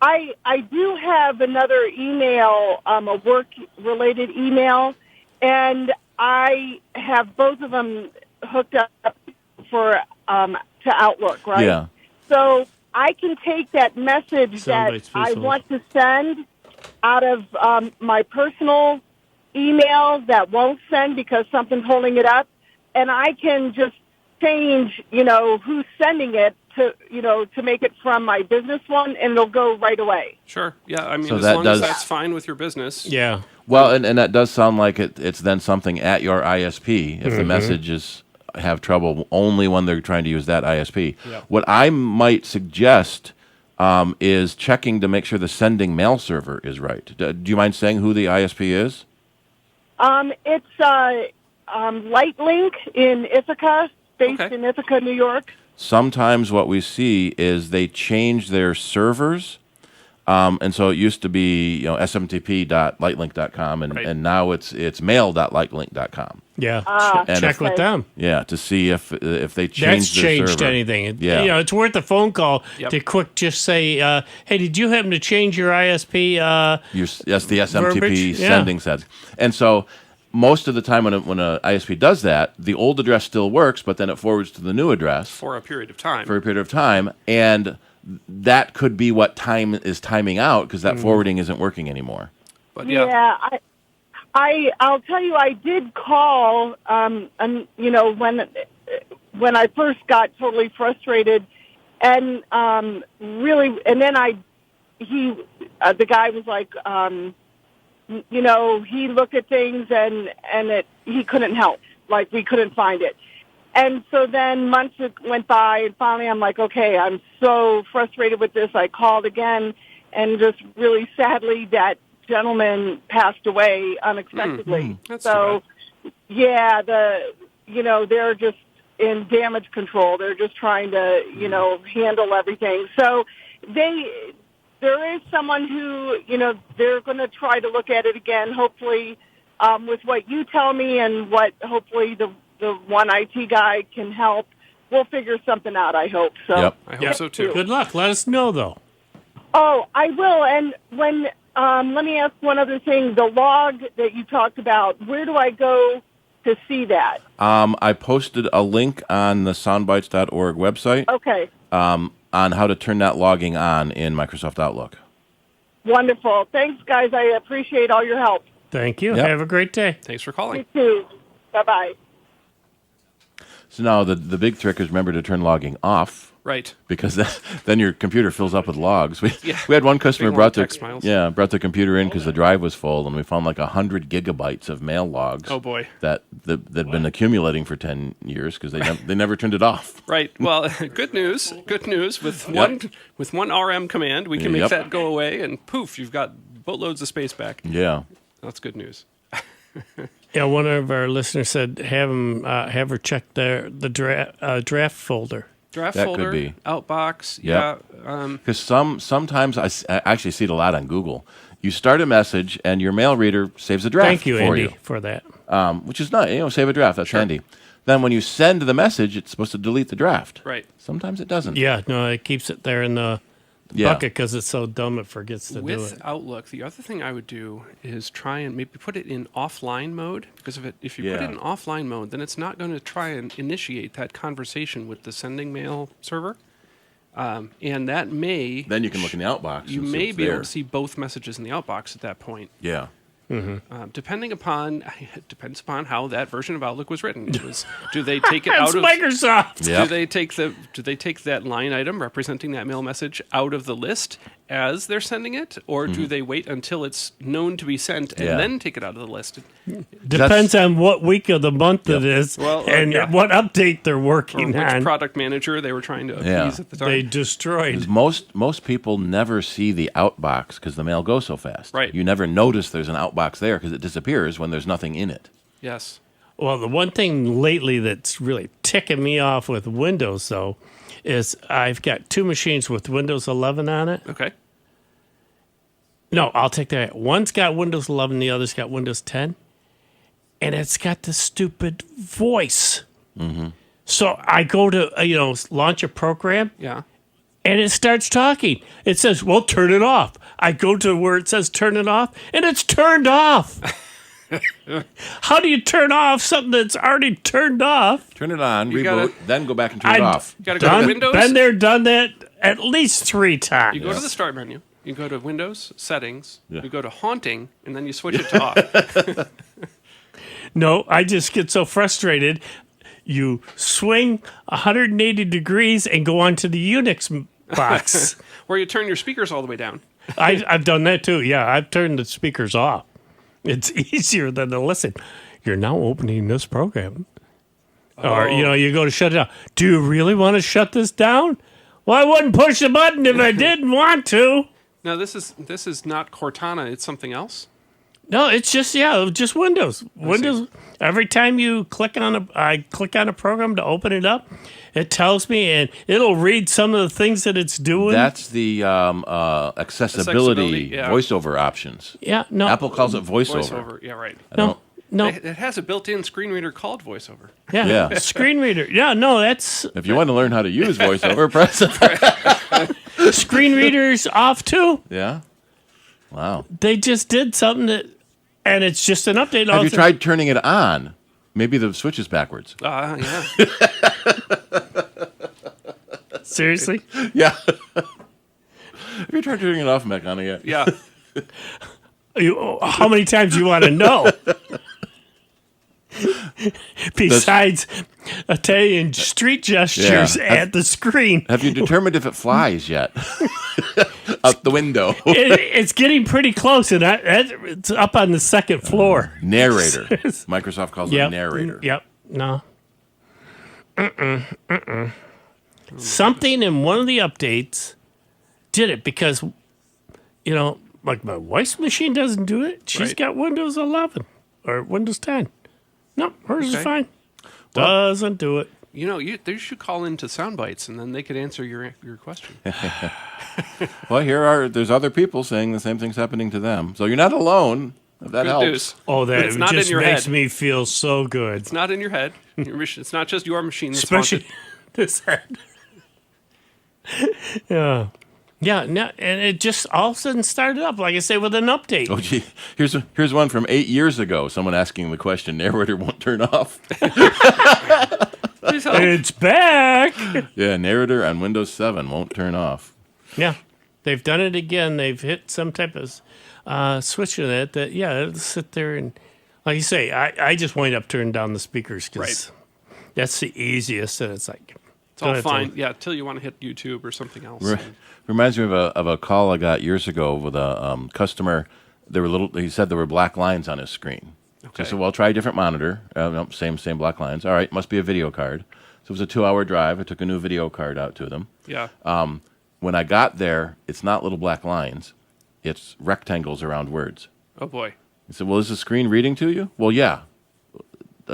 I do have another email, a work-related email, and I have both of them hooked up to Outlook, right? Yeah. So I can take that message that I want to send out of my personal email that won't send because something's holding it up, and I can just change, who's sending it to make it from my business one, and it'll go right away. Sure. Yeah. I mean, So as that long as that's fine with your business. Yeah. Well, and that does sound like it's then something at your ISP if the messages have trouble only when they're trying to use that ISP. Yeah. What I might suggest is checking to make sure the sending mail server is right. Do you mind saying who the ISP is? It's Lightlink in Ithaca, based in Ithaca, New York. Sometimes what we see is they change their servers. And so it used to be, smtp.lightlink.com, and now it's mail.lightlink.com. Yeah, check with them. Yeah, to see if they changed their changed server. anything. Yeah, it's worth a phone call to quick just say, hey, did you happen to change your ISP? Yes, the SMTP verbiage? sending sets. And so most of the time when a ISP does that, the old address still works, but then it forwards to the new address. For a period of time. And that could be what time is timing out because that forwarding isn't working anymore. But I'll tell you, I did call, and when I first got totally frustrated, and really, and then the guy was like, he looked at things and he couldn't help. Like, we couldn't find it. And so then months went by, and finally I'm like, okay, I'm so frustrated with this. I called again, and just really sadly, that gentleman passed away unexpectedly. That's so, yeah, they're just in damage control. They're just trying to, handle everything. So there is someone who, they're going to try to look at it again, hopefully, with what you tell me and what hopefully the one IT guy can help. We'll figure something out, I hope. So. Yep. I hope so, too. Good luck. Let us know, though. Oh, I will. And when let me ask one other thing. The log that you talked about, where do I go to see that? I posted a link on the soundbytes.org website. Okay. On how to turn that logging on in Microsoft Outlook. Wonderful. Thanks, guys. I appreciate all your help. Thank you. Yep. Have a great day. Thanks for calling. You too. Bye-bye. So now the big trick is remember to turn logging off. Right. Because then your computer fills up with logs. We Yeah. had one customer Big brought long text files. brought the computer in because the drive was full, and we found like 100 gigabytes of mail logs. Oh, boy. That'd been accumulating for 10 years because they never turned it off. Right. Well, good news. Good news. With one RM command, we can make that go away, and poof, you've got boatloads of space back. Yeah. That's good news. Yeah, one of our listeners said have her check the draft folder. Draft That folder, could be. Outbox. Yep. Yeah. Because sometimes I actually see it a lot on Google. You start a message and your mail reader saves a draft Thank you, for Andy, you. for that. Which is nice. Save a draft. That's handy. Then when you send the message, it's supposed to delete the draft. Right. Sometimes it doesn't. Yeah, no, it keeps it there in the bucket because it's so dumb it forgets to do With it. Outlook, the other thing I would do is try and maybe put it in offline mode, because if you put it in offline mode, then it's not going to try and initiate that conversation with the sending mail server. And that may... Then you can look in the outbox. You and see may what's be there. able to see both messages in the outbox at that point. Yeah. Depends upon how that version of Outlook was written. Do they take it out of Microsoft? Yep. Do they take that line item representing that mail message out of the list as they're sending it, or do they wait until it's known to be sent and then take it out of the list? Depends on what week of the month it is and what update they're Or working which on. product manager they were trying to appease at the time. They destroyed. 'Cause most people never see the outbox because the mail goes so fast. Right. You never notice there's an outbox there because it disappears when there's nothing in it. Yes. Well, the one thing lately that's really ticking me off with Windows, though, is I've got two machines with Windows 11 on it. Okay. No, I'll take that. One's got Windows 11, the other's got Windows 10. And it's got the stupid voice. Mm-hmm. So I go to, launch a program. Yeah. And it starts talking. It says, well, turn it off. I go to where it says turn it off, and it's turned off. How do you turn off something that's already turned off? Turn it on, You reboot, then go back and turn it off. You gotta go to Windows. Been there, done that at least 3 times. You go to the start menu. You go to Windows, Settings. You go to Haunting, and then you switch it to off. No, I just get so frustrated. You swing 180 degrees and go onto the Unix box. Where you turn your speakers all the way down. I've done that too. Yeah, I've turned the speakers off. It's easier than to listen. You're now opening this program. Or, you go to shut it down. Do you really want to shut this down? Well, I wouldn't push the button if I didn't want to. Now, this is not Cortana. It's something else. No, it's just Windows. Windows. Every time you I click on a program to open it up, it tells me, and it'll read some of the things that it's doing. That's the accessibility voiceover options. Yeah, no. Apple calls it voiceover. Yeah, right. No. It has a built-in screen reader called VoiceOver. Yeah. Screen reader. Yeah, no, that's... If you want to learn how to use VoiceOver, press it. Screen readers off too. Yeah. Wow. They just did something and it's just an update. Have you tried turning it on? Maybe the switch is backwards. Yeah. Seriously? Yeah. Have you tried turning it off, Mac, on again? Yeah. How many times do you want to know? Besides Italian street gestures at the screen. Have you determined if it flies yet? out the window. It's getting pretty close, and it's up on the second floor. Narrator. Microsoft calls it narrator. Yep. No. Something in one of the updates did it because, like my wife's machine doesn't do it. She's got Windows 11 or Windows 10. No, hers is fine. Doesn't do it. You should call into Soundbites, and then they could answer your question. Well, there's other people saying the same thing's happening to them. So you're not alone. If that Good helps. news. Oh, that It's not just in your makes head. me feel so good. It's not in your head. It's not just your machine that's Especially haunted. this head. Yeah. Yeah, no, and it just all of a sudden started up, like I say, with an update. Oh, gee. Here's one from 8 years ago. Someone asking the question, narrator won't turn off. It's back. Yeah, narrator on Windows 7 won't turn off. Yeah, they've done it again. They've hit some type of switch in it it'll sit there and, like you say, I just wind up turning down the speakers because that's the easiest, and it's like... It's all fine. Yeah, till you want to hit YouTube or something else. Reminds me of a call I got years ago with a customer. He said there were black lines on his screen. Okay. So I said, well, try a different monitor. Nope, same black lines. All right, must be a video card. So it was a 2-hour drive. I took a new video card out to them. Yeah. When I got there, it's not little black lines. It's rectangles around words. Oh, boy. I said, well, is the screen reading to you? Well, yeah.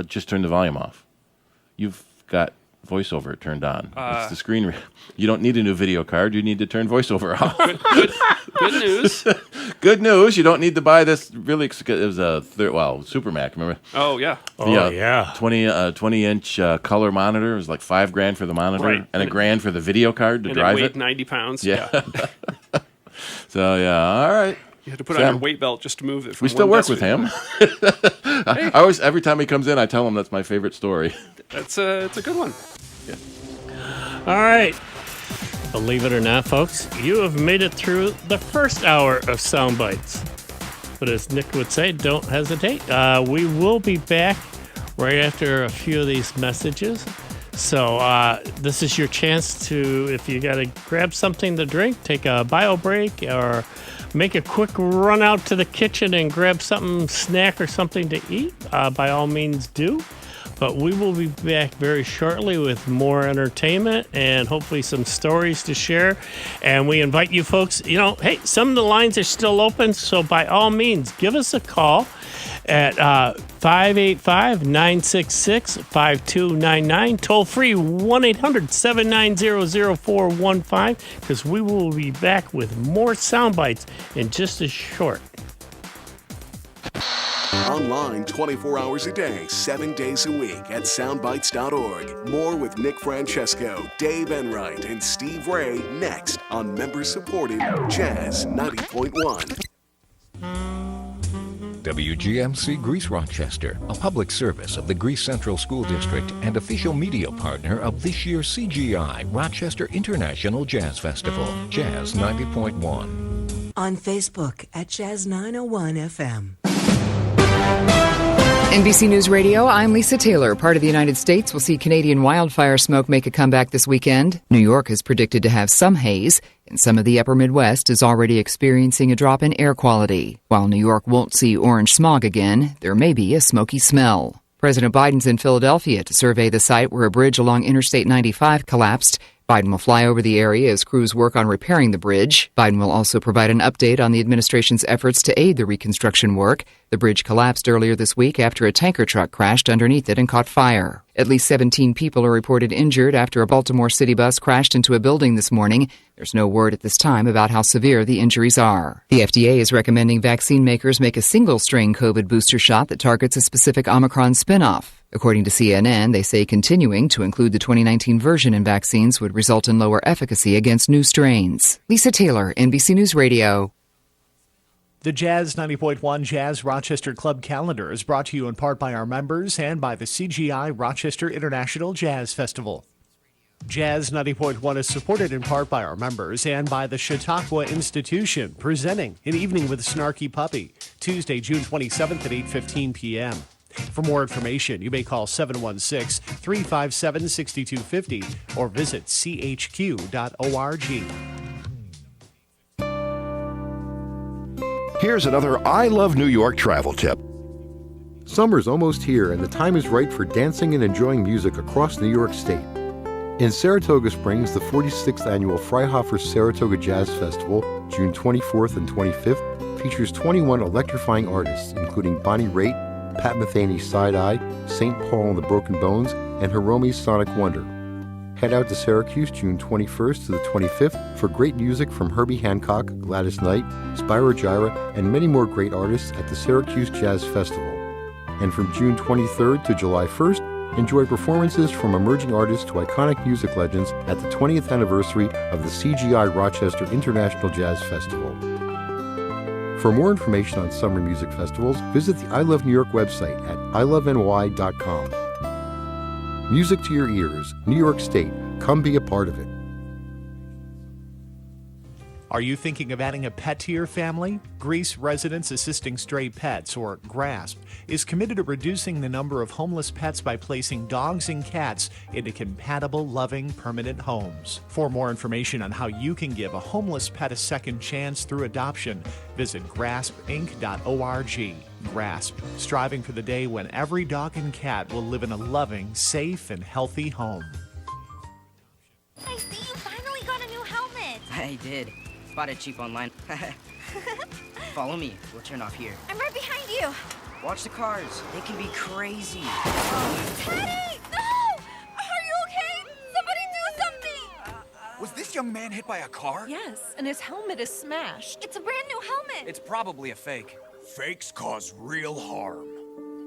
Just turn the volume off. You've got VoiceOver turned on. It's the screen. You don't need a new video card. You need to turn VoiceOver off. Good news. Good news. You don't need to buy this really. It was a Super Mac. Remember? Oh yeah. 20-inch color monitor. It was like $5,000 for the monitor and $1,000 for the video card to drive it. It Weighed 90 pounds. Yeah. So all right. You had to put on your weight belt just to move it. From we still work with him. I always, every time he comes in, I tell him that's my favorite story. It's a good one. Yeah. All right. Believe it or not, folks, you have made it through the first hour of Soundbites. But as Nick would say, don't hesitate. We will be back right after a few of these messages. So this is your chance to, if you got to grab something to drink, take a bio break, or make a quick run out to the kitchen and grab something, snack or something to eat, by all means do. But we will be back very shortly with more entertainment and hopefully some stories to share. And we invite you folks, hey, some of the lines are still open, so by all means, give us a call at 585-966-5299. Toll free 1-800-790-0415, because we will be back with more Soundbites in just a short. Online 24 hours a day, 7 days a week at soundbites.org. More with Nick Francesco, Dave Enright, and Steve Ray next on member-supported Jazz 90.1. WGMC Greece Rochester, a public service of the Greece Central School District and official media partner of this year's CGI Rochester International Jazz Festival, Jazz 90.1. On Facebook at Jazz 901 FM. NBC News Radio, I'm Lisa Taylor. Part of the United States will see Canadian wildfire smoke make a comeback this weekend. New York is predicted to have some haze, and some of the upper Midwest is already experiencing a drop in air quality. While New York won't see orange smog again, there may be a smoky smell. President Biden's in Philadelphia to survey the site where a bridge along Interstate 95 collapsed. Biden will fly over the area as crews work on repairing the bridge. Biden will also provide an update on the administration's efforts to aid the reconstruction work. The bridge collapsed earlier this week after a tanker truck crashed underneath it and caught fire. At least 17 people are reported injured after a Baltimore city bus crashed into a building this morning. There's no word at this time about how severe the injuries are. The FDA is recommending vaccine makers make a single-strain COVID booster shot that targets a specific Omicron spinoff. According to CNN, they say continuing to include the 2019 version in vaccines would result in lower efficacy against new strains. Lisa Taylor, NBC News Radio. The Jazz 90.1 Jazz Rochester Club calendar is brought to you in part by our members and by the CGI Rochester International Jazz Festival. Jazz 90.1 is supported in part by our members and by the Chautauqua Institution, presenting An Evening with Snarky Puppy, Tuesday, June 27th at 8:15 p.m. For more information, you may call 716-357-6250 or visit chq.org. Here's another I Love New York travel tip. Summer's almost here, and the time is right for dancing and enjoying music across New York State. In Saratoga Springs, the 46th annual Freihofer Saratoga Jazz Festival, June 24th and 25th, features 21 electrifying artists, including Bonnie Raitt, Pat Metheny's Side Eye, St. Paul and the Broken Bones, and Hiromi's Sonic Wonder. Head out to Syracuse June 21st to the 25th for great music from Herbie Hancock, Gladys Knight, Spyro Gyra, and many more great artists at the Syracuse Jazz Festival. And from June 23rd to July 1st, enjoy performances from emerging artists to iconic music legends at the 20th anniversary of the CGI Rochester International Jazz Festival. For more information on summer music festivals, visit the I Love New York website at iloveny.com. Music to your ears, New York State. Come be a part of it. Are you thinking of adding a pet to your family? Greece Residents Assisting Stray Pets, or GRASP, is committed to reducing the number of homeless pets by placing dogs and cats into compatible, loving, permanent homes. For more information on how you can give a homeless pet a second chance through adoption, visit graspinc.org. GRASP, striving for the day when every dog and cat will live in a loving, safe, and healthy home. I see you finally got a new helmet. I did. Bought it cheap online. Follow me. We'll turn off here. I'm right behind you. Watch the cars. They can be crazy. Teddy! No! Are you okay? Somebody do something! Was this young man hit by a car? Yes, and his helmet is smashed. It's a brand new helmet. It's probably a fake. Fakes cause real harm.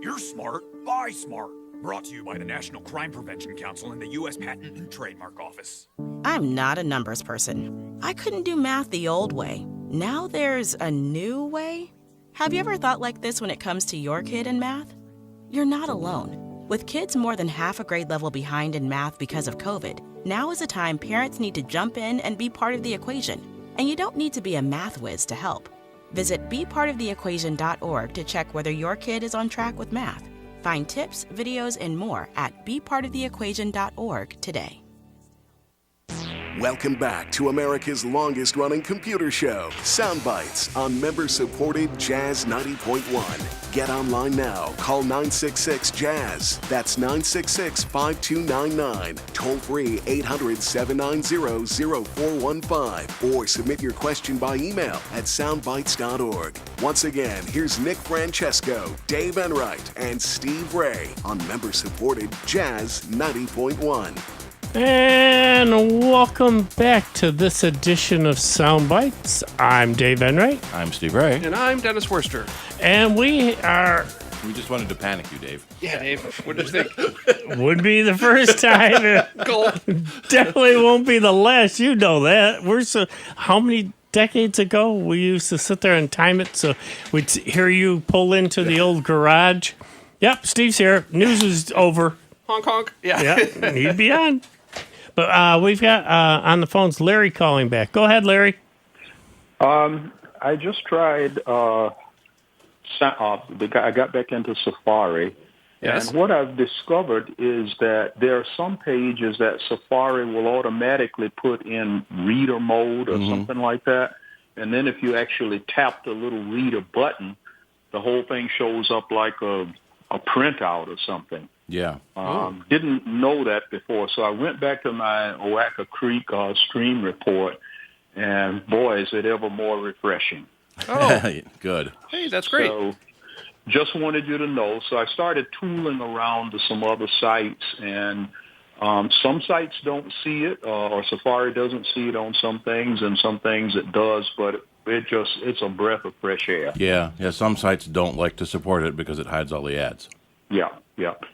You're smart. Buy smart. Brought to you by the National Crime Prevention Council and the U.S. Patent and Trademark Office. I'm not a numbers person. I couldn't do math the old way. Now there's a new way? Have you ever thought like this when it comes to your kid in math? You're not alone. With kids more than half a grade level behind in math because of COVID, now is a time parents need to jump in and be part of the equation. And you don't need to be a math whiz to help. Visit bepartoftheequation.org to check whether your kid is on track with math. Find tips, videos, and more at bepartoftheequation.org today. Welcome back to America's longest-running computer show, Sound Bytes, on member-supported Jazz 90.1. Get online now. Call 966-JAZZ. That's 966-5299. Toll-free 800-790-0415. Or submit your question by email at soundbytes.org. Once again, here's Nick Francesco, Dave Enright, and Steve Ray on member-supported Jazz 90.1. And welcome back to this edition of Sound Bytes. I'm Dave Enright. I'm Steve Ray. And I'm Dennis Worster. And we just wanted to panic you, Dave. Yeah, Dave. What did you think? Would be the first time. Definitely won't be the last. You know that. How many decades ago we used to sit there and time it so we'd hear you pull into the old garage? Yep, Steve's here. News is over. Honk, honk. Yeah. Yep, he'd be on. But we've got on the phones Larry calling back. Go ahead, Larry. I just tried. I got back into Safari, Yes. and what I've discovered is that there are some pages that Safari will automatically put in reader mode or something like that, and then if you actually tap the little reader button, the whole thing shows up like a printout or something. Yeah. Didn't know that before, so I went back to my Oaxaca Creek stream report, and boy, is it ever more refreshing. Oh, good. Hey, that's great. So just wanted you to know. So I started tooling around to some other sites, and some sites don't see it, or Safari doesn't see it on some things, and some things it does, but it's a breath of fresh air. Yeah. Some sites don't like to support it because it hides all the ads. Yeah.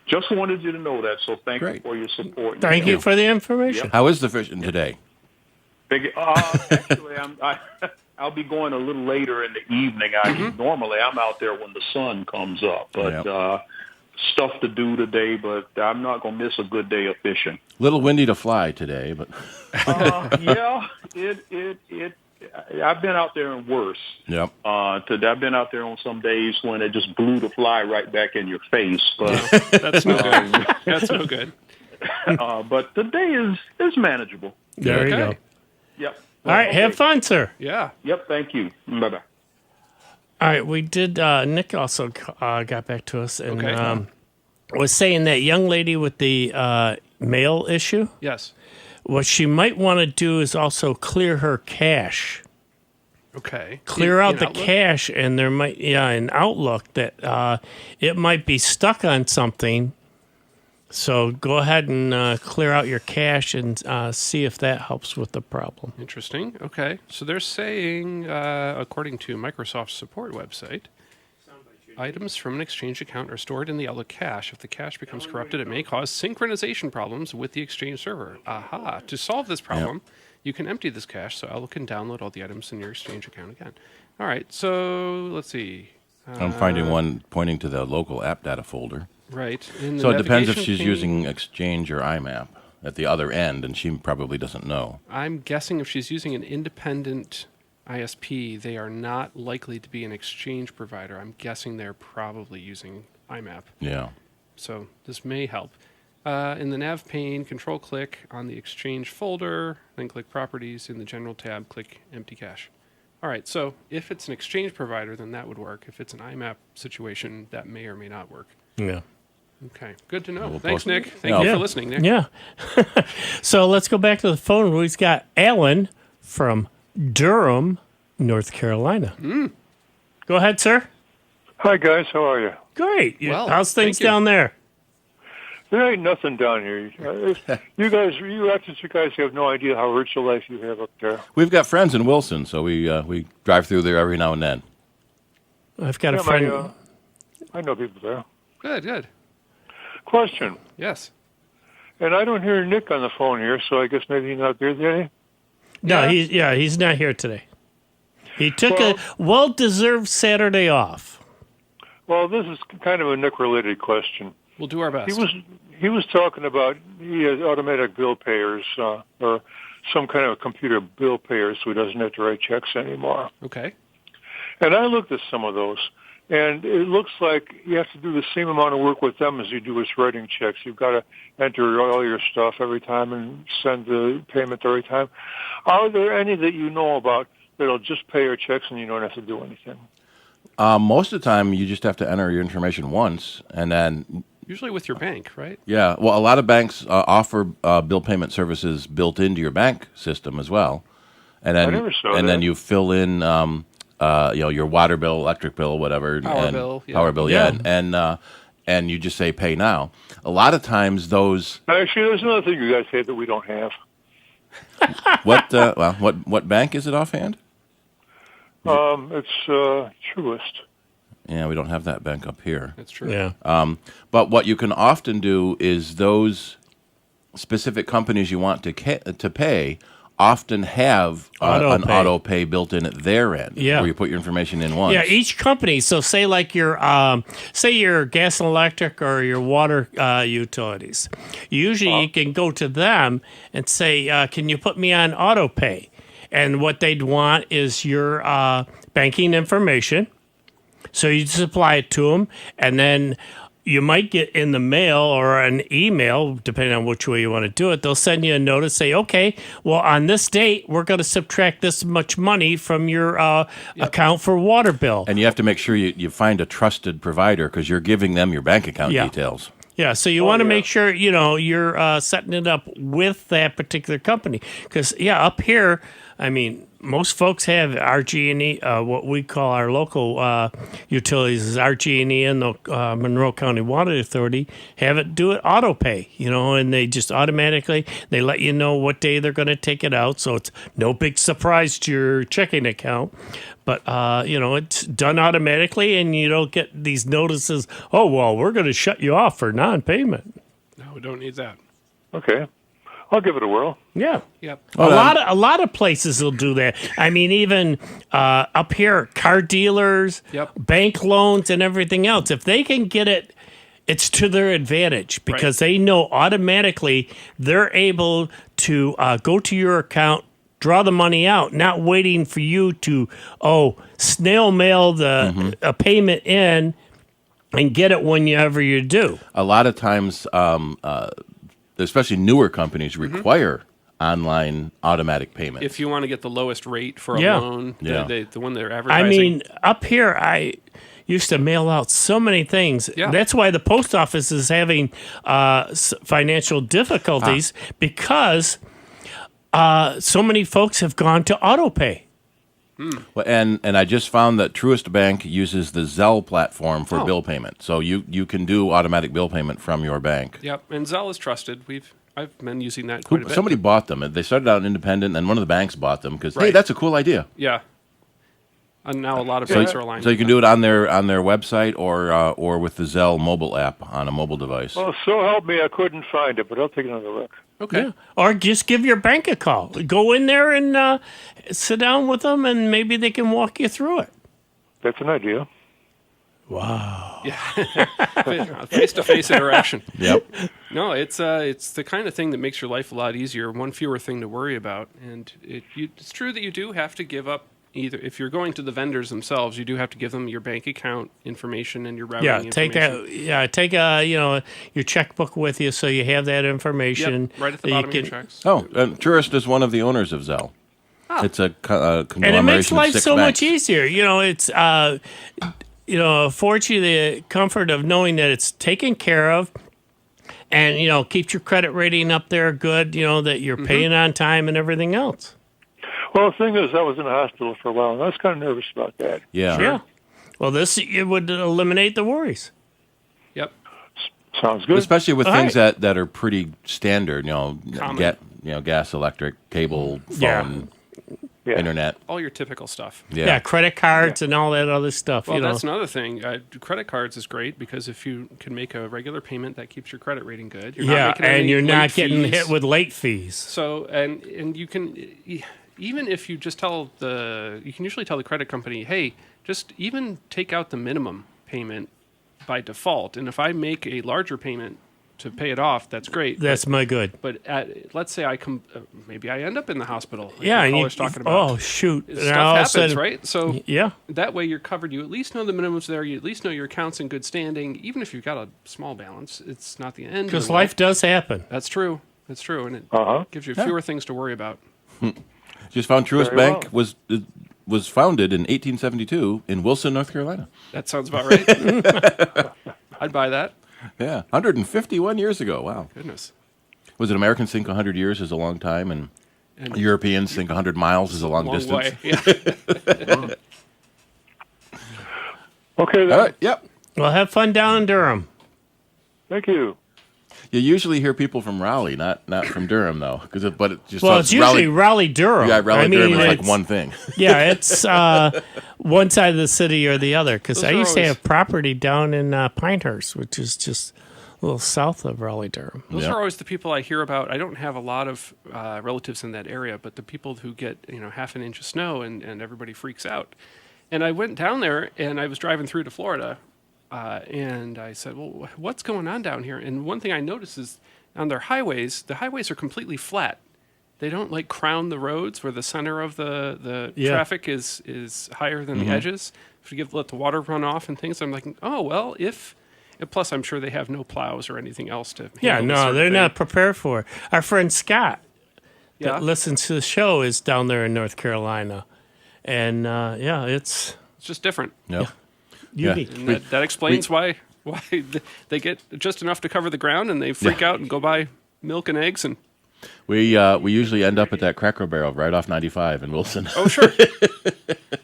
Just wanted you to know that, so thank you for your support. Thank you for the information. How is the fishing today? Actually, I'll be going a little later in the evening. Normally, I'm out there when the sun comes up, but stuff to do today, but I'm not going to miss a good day of fishing. Little windy to fly today, but... I've been out there in worse. Yep. I've been out there on some days when it just blew the fly right back in your face. But that's no good. That's no good. But the day is manageable. There you go. Yep. All right, have fun, sir. Yeah. Yep, thank you. Bye-bye. All right, we did. Nick also got back to us and Okay. Was saying that young lady with the mail issue. Yes. What she might want to do is also clear her cache. Okay. Clear out In the Outlook? cache, and there might, in Outlook, that it might be stuck on something. So go ahead and clear out your cache and see if that helps with the problem. Interesting. Okay. So they're saying, according to Microsoft's support website, items from an Exchange account are stored in the Outlook cache. If the cache becomes corrupted, it may cause synchronization problems with the Exchange server. Aha. To solve this problem, you can empty this cache so Outlook can download all the items in your Exchange account again. All right. So let's see. I'm finding one pointing to the local app data folder. Right. In the So it depends if navigation she's pane- using Exchange or IMAP at the other end, and she probably doesn't know. I'm guessing if she's using an independent ISP, they are not likely to be an Exchange provider. I'm guessing they're probably using IMAP. Yeah. So this may help. In the nav pane, control-click on the Exchange folder, then click Properties. In the General tab, click Empty Cache. All right, so if it's an Exchange provider, then that would work. If it's an IMAP situation, that may or may not work. Yeah. Okay, good to know. We'll Thanks, post- Nick. Thank you for listening, Nick. Yeah. So let's go back to the phone. We've got Alan from Durham, North Carolina. Go ahead, sir. Hi, guys. How are you? Great. Well, how's things thank you. down there? There ain't nothing down here. You guys have no idea how rich a life you have up there. We've got friends in Wilson, so we drive through there every now and then. I've got a Yeah, friend. I know people there. Good, good. Question. Yes. And I don't hear Nick on the phone here, so I guess maybe he's not there today. No, he's not here today. He took a well-deserved Saturday off. Well, this is kind of a Nick-related question. We'll do our best. He was talking about he has automatic bill payers or some kind of computer bill payers, so he doesn't have to write checks anymore. Okay. And I looked at some of those, and it looks like you have to do the same amount of work with them as you do with writing checks. You've got to enter all your stuff every time and send the payment every time. Are there any that you know about that'll just pay your checks and you don't have to do anything? Most of the time, you just have to enter your information once, and then... Usually with your bank, right? Yeah, well, a lot of banks offer bill payment services built into your bank system as well, and then I never saw that. then you fill in, your water bill, electric bill, whatever, Power bill, yeah. power bill, and you just say pay now. A lot of times, those Actually, there's another thing you guys say that we don't have. what bank is it offhand? It's Truist. Yeah, we don't have that bank up here. That's true. Yeah. But what you can often do is those specific companies you want to pay often have an auto pay built in at their end, where you put your information in once. Yeah, each company. So say like your gas and electric or your water utilities. Usually you can go to them and say, can you put me on auto pay? And what they'd want is your banking information. So you supply it to them, and then you might get in the mail or an email, depending on which way you want to do it. They'll send you a notice, say, okay, well, on this date, we're going to subtract this much money from your account for water bill. And you have to make sure you find a trusted provider because you're giving them your bank account details. Yeah, so you want to make sure, you're setting it up with that particular company. Because, up here, I mean, most folks have RG&E, what we call our local utilities is RG&E and the Monroe County Water Authority have it do it auto pay, and they just automatically, they let you know what day they're going to take it out, so it's no big surprise to your checking account. But, it's done automatically, and you don't get these notices, oh, well, we're going to shut you off for non-payment. No, we don't need that. Okay. I'll give it a whirl. Yeah. Yep. A lot of places will do that. I mean, even up here, car dealers, bank loans, and everything else. If they can get it, it's to their advantage because they know automatically they're able to go to your account, draw the money out, not waiting for you to snail mail the a payment in and get it whenever you do. A lot of times, especially newer companies, require online automatic payments. If you want to get the lowest rate for a Yeah. loan, Yeah. the one they're I advertising. mean, up here, I used to mail out so many things. Yeah. That's why the post office is having financial difficulties because so many folks have gone to auto pay. Well, and I just found that Truist Bank uses the Zelle platform for bill payment. So you can do automatic bill payment from your bank. Yep, and Zelle is trusted. I've been using that quite a bit. Somebody bought them. They started out independent, and one of the banks bought them because, hey, Right. that's a cool idea. Yeah. And now a lot of banks are aligned. So you can do it on their website or with the Zelle mobile app on a mobile device. Well, so help me, I couldn't find it, but I'll take another look. Okay. Yeah. Or just give your bank a call. Go in there and sit down with them, and maybe they can walk you through it. That's an idea. Wow. Yeah. Face-to-face interaction. Yep. No, it's the kind of thing that makes your life a lot easier. One fewer thing to worry about, and it's true that you do have to give up. Either if you're going to the vendors themselves, you do have to give them your bank account information and your routing information. Take your checkbook with you so you have that information. Yep, right at the bottom of your checks. Oh, and Tourist is one of the owners of Zelle. Oh. It's a conglomeration And it makes of life 6 so banks. much easier. It's affords you the comfort of knowing that it's taken care of, and keeps your credit rating up there good. That you're paying on time and everything else. Well, the thing is, I was in the hospital for a while, and I was kind of nervous about that. Yeah. Yeah. Well, it would eliminate the worries. Yep. Sounds good. Especially with All things right. that are pretty standard, Common. Gas, electric, cable, phone, internet. All your typical stuff. Yeah, credit cards and all that other stuff. Well, that's another thing. Credit cards is great because if you can make a regular payment, that keeps your credit rating good. You're not making any you're late not getting fees. hit with late fees. So, and you can, even if you just you can usually tell the credit company, hey, just even take out the minimum payment by default. And if I make a larger payment to pay it off, that's great. That's my good. But let's say maybe I end up in the hospital. Like Yeah, the and caller's talking about. Oh shoot! Stuff And all of a happens, sudden- right? So yeah, that way you're covered. You at least know the minimums there. You at least know your account's in good standing. Even if you've got a small balance, it's not the end. because life does happen. That's true. That's true, and it gives you Yeah. fewer things to worry about. Just found Truist Very Bank was founded in 1872 in Wilson, North Carolina. That sounds about right. I'd buy that. Yeah, 151 years ago. Wow. Goodness. Was it Americans think 100 years is a long time, and Europeans think 100 miles is a long distance? Way. Yeah. Okay, then. All right. Yep. Well, have fun down in Durham. Thank you. You usually hear people from Raleigh, not from Durham, though, but it just Well, it's usually Raleigh Durham. Yeah, Raleigh I mean, Durham is like it's- one thing. Yeah, it's one side of the city or the other. Because Those I are used to always- have property down in Pinehurst, which is just a little south of Raleigh Durham. Those are always the people I hear about. I don't have a lot of relatives in that area, but the people who get half an inch of snow and everybody freaks out. And I went down there and I was driving through to Florida, and I said, "Well, what's going on down here?" And one thing I noticed is on their highways, the highways are completely flat. They don't crown the roads where the center of the traffic is higher than the edges. If you let the water run off and things, I'm like, oh well, plus, I'm sure they have no plows or anything else to. Yeah, handle this no, sort of they're thing. not prepared for it. Our friend Scott, Yeah. that listens to the show, is down there in North Carolina, and it's just different. Yep. unique. And that explains why they get just enough to cover the ground, and they freak out and go buy milk and eggs and. We usually end up at that Cracker Barrel right off 95 in Wilson. Oh sure.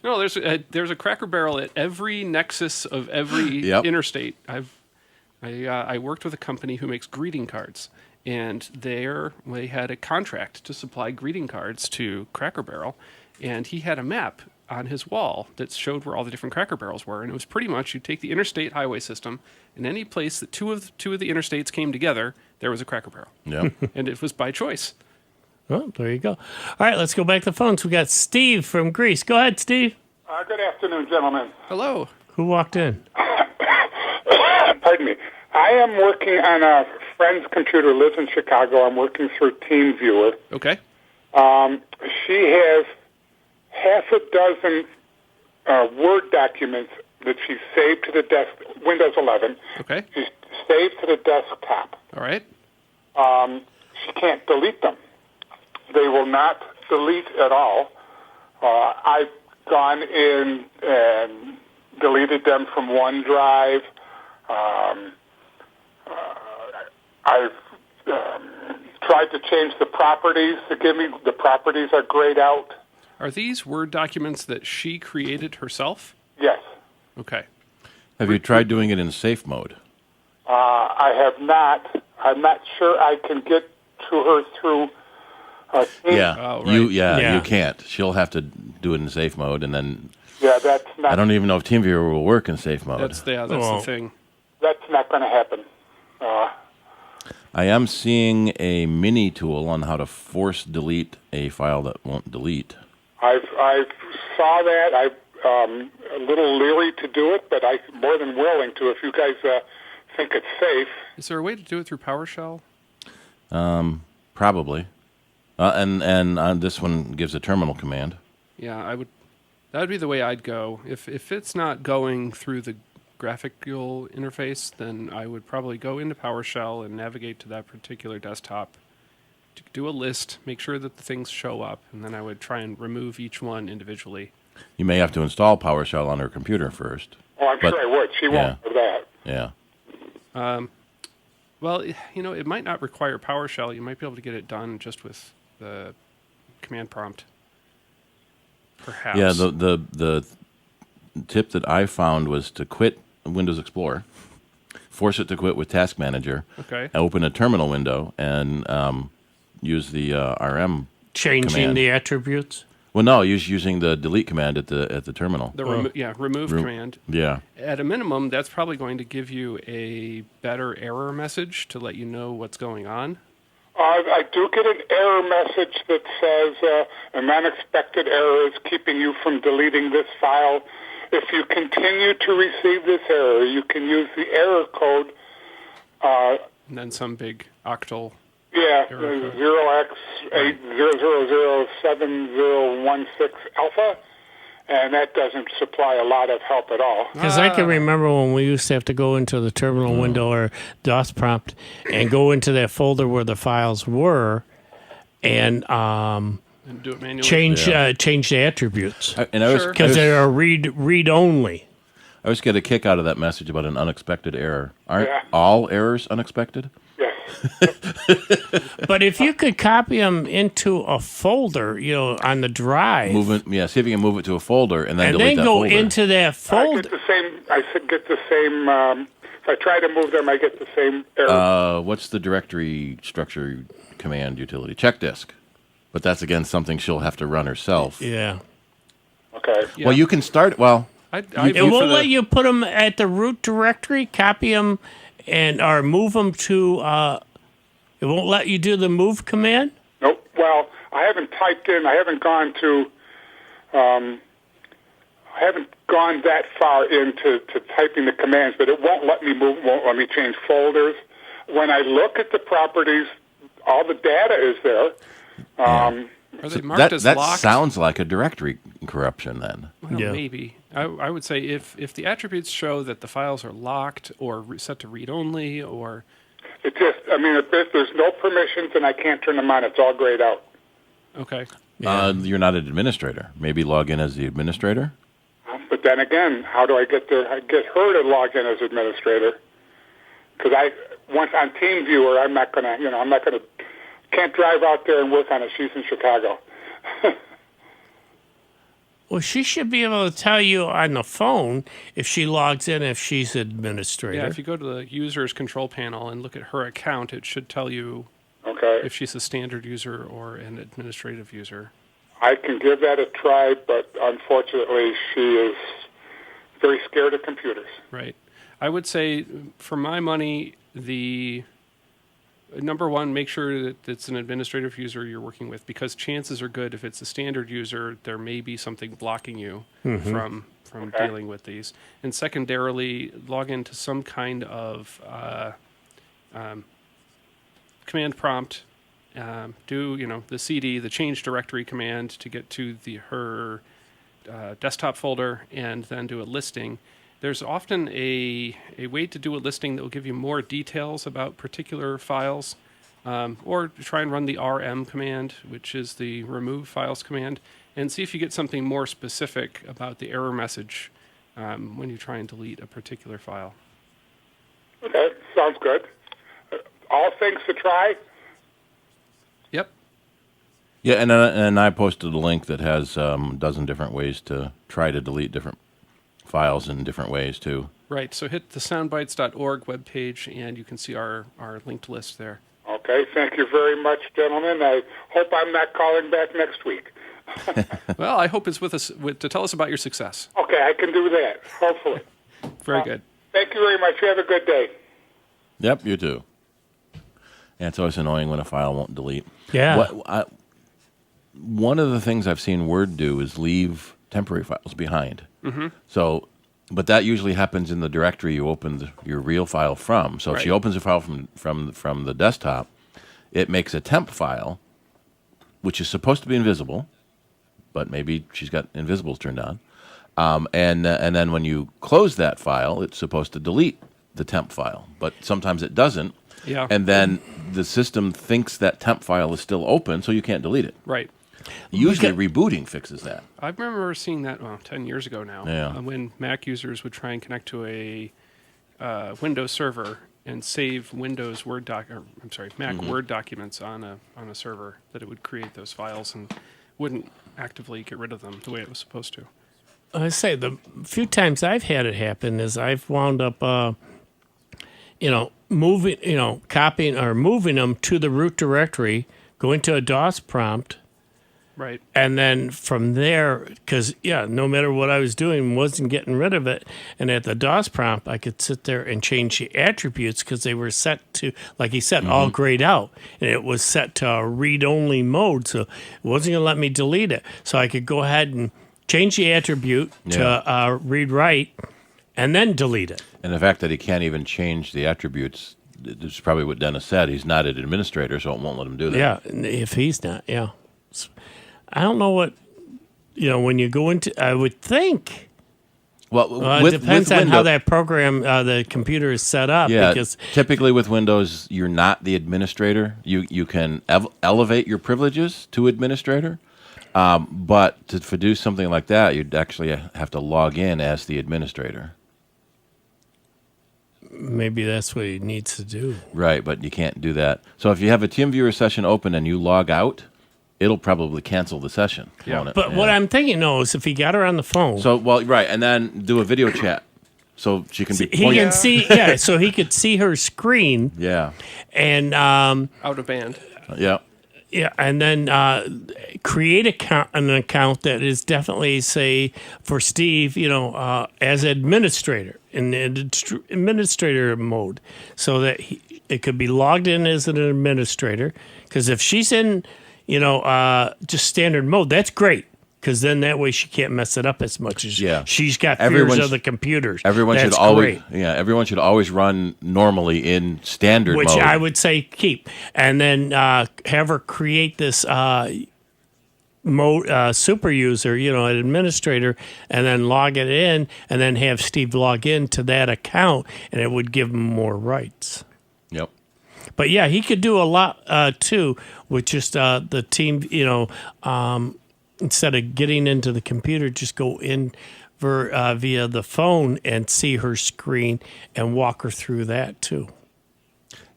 No, there's a Cracker Barrel at every nexus of every interstate. I worked with a company who makes greeting cards, and they had a contract to supply greeting cards to Cracker Barrel, and he had a map on his wall that showed where all the different Cracker Barrels were, and it was pretty much you take the interstate highway system, and any place that two of the interstates came together, there was a Cracker Barrel. Yeah. And it was by choice. Well, there you go. All right, let's go back to the phones. We got Steve from Greece. Go ahead, Steve. Good afternoon, gentlemen. Hello. Who walked in? Pardon me. I am working on a friend's computer, lives in Chicago. I'm working through TeamViewer. Okay. She has half a dozen Word documents that she's saved to the desk, Windows 11. Okay. She's saved to the desktop. All right. She can't delete them. they will not delete at all. I've gone in and deleted them from OneDrive. I've tried to change the properties to give me the properties are grayed out. Are these Word documents that she created herself? Yes. Okay. Have you tried doing it in safe mode? I have not. I'm not sure I can get to her through. Yeah, Oh, right. you can't. She'll have to do it in safe mode, and then that's not. I don't even know if TeamViewer will work in safe mode. That's the thing. That's not going to happen. I am seeing a mini tool on how to force delete a file that won't delete. I saw that. I'm a little leery to do it, but I'm more than willing to if you guys think it's safe. Is there a way to do it through PowerShell? Probably. And this one gives a terminal command. Yeah, that would be the way I'd go. If it's not going through the graphical interface, then I would probably go into PowerShell and navigate to that particular desktop, to do a list, make sure that the things show up, and then I would try and remove each one individually. You may have to install PowerShell on her computer first. Oh, I'm sure I would. She won't do that. Yeah. Well, it might not require PowerShell. You might be able to get it done just with the command prompt. Perhaps. Yeah, the tip that I found was to quit Windows Explorer, force it to quit with Task Manager, open a terminal window, and use the RM Changing command. the attributes? Well, no, using the delete command at the terminal. Remove command. Yeah. At a minimum, that's probably going to give you a better error message to let you know what's going on. I do get an error message that says an unexpected error is keeping you from deleting this file. If you continue to receive this error, you can use the error code. And then some big octal. Yeah, 0x80007016 alpha, and that doesn't supply a lot of help at all. Because I can remember when we used to have to go into the terminal window or DOS prompt and go into that folder where the files were and do it manually. change the attributes. Because Because they are read only. I always get a kick out of that message about an unexpected error. Aren't all errors unexpected? But if you could copy them into a folder, on the drive, see if you can move it to a folder and then delete that go folder. into that folder. I get the same. If I try to move them, I get the same error. What's the directory structure command utility? Check disk. But that's again something she'll have to run herself. Yeah. Okay. Yeah. Well, you can start. Well, it won't let you put them at the root directory, copy them, or move them to. It won't let you do the move command? Nope. Well, I haven't typed in. I haven't gone to. I haven't gone that far into typing the commands, but it won't let me move. Won't let me change folders. When I look at the properties, all the data is there. Are they marked as locked? That sounds like a directory corruption then. Well, maybe. I would say if the attributes show that the files are locked or set to read only or... It just, if there's no permissions and I can't turn them on, it's all grayed out. Okay. You're not an administrator. Maybe log in as the administrator? But then again, how do I get her to log in as administrator? Because once on TeamViewer, I'm not gonna, can't drive out there and work on it. She's in Chicago. Well, she should be able to tell you on the phone if she logs in, if she's administrator. Yeah, if you go to the user's control panel and look at her account, it should tell you if she's a standard user or an administrative user. I can give that a try, but unfortunately she is very scared of computers. Right. I would say, for my money, the... Number one, make sure that it's an administrative user you're working with, because chances are good if it's a standard user, there may be something blocking you from dealing with these. And secondarily, log into some kind of command prompt. Do the CD, the change directory command to get to her desktop folder, and then do a listing. There's often a way to do a listing that will give you more details about particular files. or try and run the RM command, which is the remove files command, and see if you get something more specific about the error message when you try and delete a particular file. Okay, sounds good. All things to try. Yep. Yeah, and I posted a link that has a dozen different ways to try to delete different files in different ways too. Right. So hit the soundbites.org webpage, and you can see our linked list there. Okay, thank you very much, gentlemen. I hope I'm not calling back next week. Well, I hope it's with us to tell us about your success. Okay, I can do that, hopefully. Very good. Thank you very much. You have a good day. Yep, you too. Yeah, it's always annoying when a file won't delete. Yeah. One of the things I've seen Word do is leave temporary files behind. Mm-hmm. So, but that usually happens in the directory you open your real file from. So if she opens a file from the desktop, it makes a temp file, which is supposed to be invisible, but maybe she's got invisibles turned on. And then when you close that file, it's supposed to delete the temp file, but sometimes it doesn't. Yeah. And then the system thinks that temp file is still open, so you can't delete it. Right. Usually rebooting fixes that. I remember seeing that 10 years ago now, Yeah. when Mac users would try and connect to a Windows server and save Windows Mac Word documents on a server, that it would create those files and wouldn't actively get rid of them the way it was supposed to. I say the few times I've had it happen is I've wound up, copying or moving them to the root directory, going to a DOS prompt. Right. And then from there, because, no matter what I was doing, wasn't getting rid of it. And at the DOS prompt, I could sit there and change the attributes because they were set to, like he said, all grayed out. And it was set to a read-only mode, so it wasn't going to let me delete it. So I could go ahead and change the attribute to read-write and then delete it. And the fact that he can't even change the attributes, this is probably what Dennis said. He's not an administrator, so it won't let him do that. Yeah, if he's not, I don't know what, when you go into, I would think. Well, it depends on how that program, the computer is set up. Yeah, because typically with Windows, you're not the administrator. You can elevate your privileges to administrator, but to do something like that, you'd actually have to log in as the administrator. Maybe that's what he needs to do. Right, but you can't do that. So if you have a TeamViewer session open and you log out, it'll probably cancel the session. Yeah. But what I'm thinking, is if he got her on the phone. So, and then do a video chat. So she can be pointing. He can see, so he could see her screen. Yeah. And out of band. Yeah. Yeah, and then create an account that is definitely, say, for Steve, as administrator, in administrator mode, so that it could be logged in as an administrator. Because if she's in, just standard mode, that's great. Because then that way she can't mess it up as much as she's got fears of the computers. Everyone That's should always great. Everyone should always run normally in standard mode. Which mode. I would say keep. And then have her create this mode super user, an administrator, and then log it in, and then have Steve log in to that account, and it would give him more rights. Yep. But he could do a lot too with just the team, instead of getting into the computer, just go in via the phone and see her screen and walk her through that too.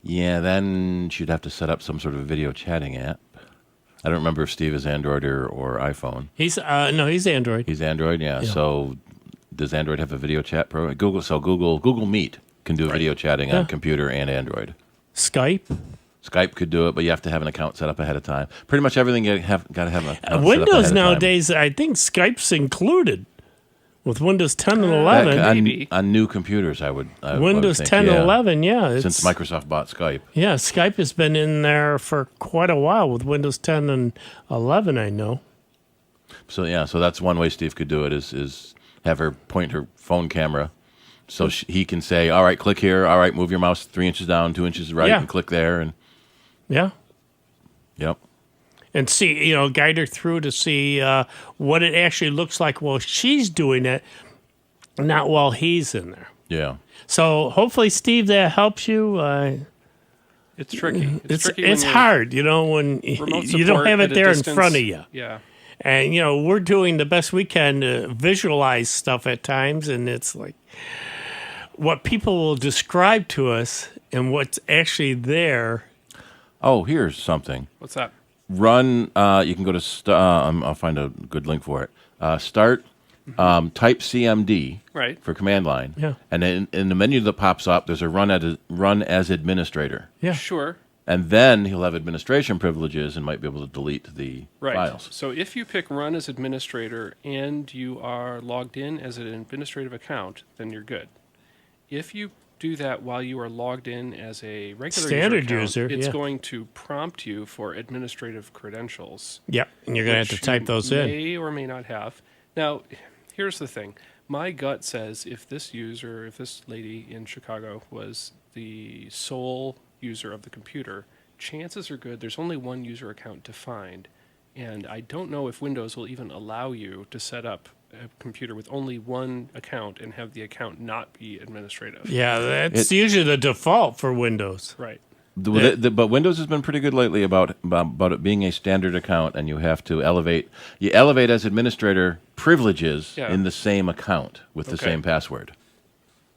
Yeah, then she'd have to set up some sort of video chatting app. I don't remember if Steve is Android or iPhone. He's Android. He's Android, yeah. So does Android have a video chat program? Google Meet can do video chatting on computer and Android. Skype could do it, but you have to have an account set up ahead of time. Pretty much everything got to have an account Windows set up ahead of nowadays, I think Skype's included with Windows 10 and 11. On new computers, I would Windows think, 10 and 11, since Microsoft bought Skype. Yeah, Skype has been in there for quite a while with Windows 10 and 11, I know. So that's one way Steve could do it is have her point her phone camera. So he can say, all right, click here. All right, move your mouse 3 inches down, 2 inches right, and click there. And Yep. And see, guide her through to see what it actually looks like while she's doing it, not while he's in there. Yeah. So hopefully, Steve, that helps you. It's tricky. It's hard, when you don't have it there in front of you. Yeah. And, we're doing the best we can to visualize stuff at times, and it's like what people will describe to us and what's actually there. Oh, here's something. What's that? Run, you can go to, I'll find a good link for it. Start, type CMD for command line. Yeah. And then in the menu that pops up, there's a run as administrator. Yeah. Sure. And then he'll have administration privileges and might be able to delete the files. So if you pick run as administrator and you are logged in as an administrative account, then you're good. If you do that while you are logged in as a regular standard user, it's going to prompt you for administrative credentials. Yeah, and you're going to have to type those in. May or may not have. Now, here's the thing. My gut says if this lady in Chicago was the sole user of the computer, chances are good there's only one user account to find. And I don't know if Windows will even allow you to set up a computer with only one account and have the account not be administrative. Yeah, that's usually the default for Windows. Right. But Windows has been pretty good lately about it being a standard account, and you have to elevate as administrator privileges in the same account with the same password.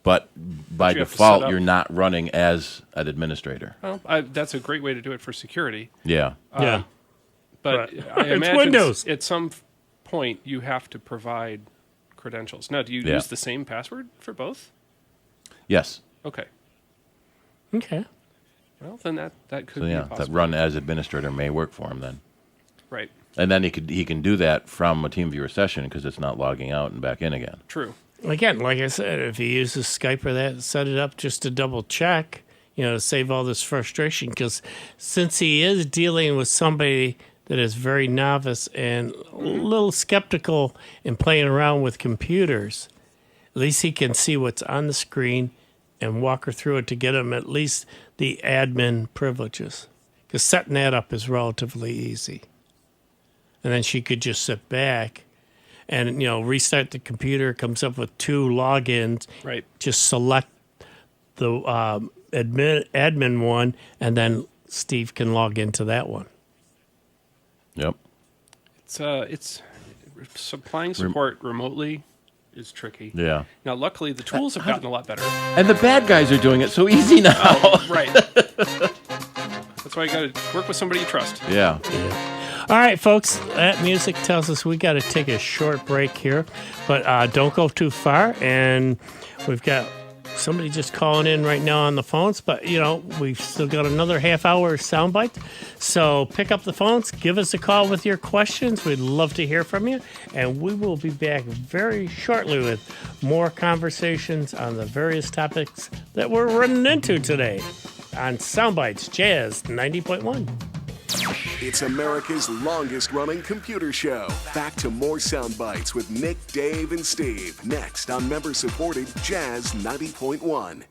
But by default, you're not running as an administrator. Well, that's a great way to do it for security. Yeah. But I imagine Windows. At some point you have to provide credentials. Now, do you use the same password for both? Yes. Okay. Well, then that could be a possibility. That run as administrator may work for him then. Right. And then he can do that from a TeamViewer session because it's not logging out and back in again. True. Again, like I said, if he uses Skype or that, set it up just to double check, to save all this frustration. Because since he is dealing with somebody that is very novice and a little skeptical in playing around with computers, at least he can see what's on the screen and walk her through it to get him at least the admin privileges. Because setting that up is relatively easy. And then she could just sit back and, restart the computer, comes up with 2 logins. Right. Just select the admin one, and then Steve can log into that one. Yep. It's supplying support remotely is tricky. Yeah. Now, luckily, the tools have gotten a lot better. And the bad guys are doing it so easy now. Right. That's why you got to work with somebody you trust. Yeah. All right, folks, that music tells us we got to take a short break here, but don't go too far. And we've got somebody just calling in right now on the phones, but, we've still got another half hour soundbite. So pick up the phones, give us a call with your questions. We'd love to hear from you. And we will be back very shortly with more conversations on the various topics that we're running into today on Soundbites Jazz 90.1. It's America's longest-running computer show. Back to more Sound Bites with Nick, Dave, and Steve. Next on member-supported Jazz 90.1.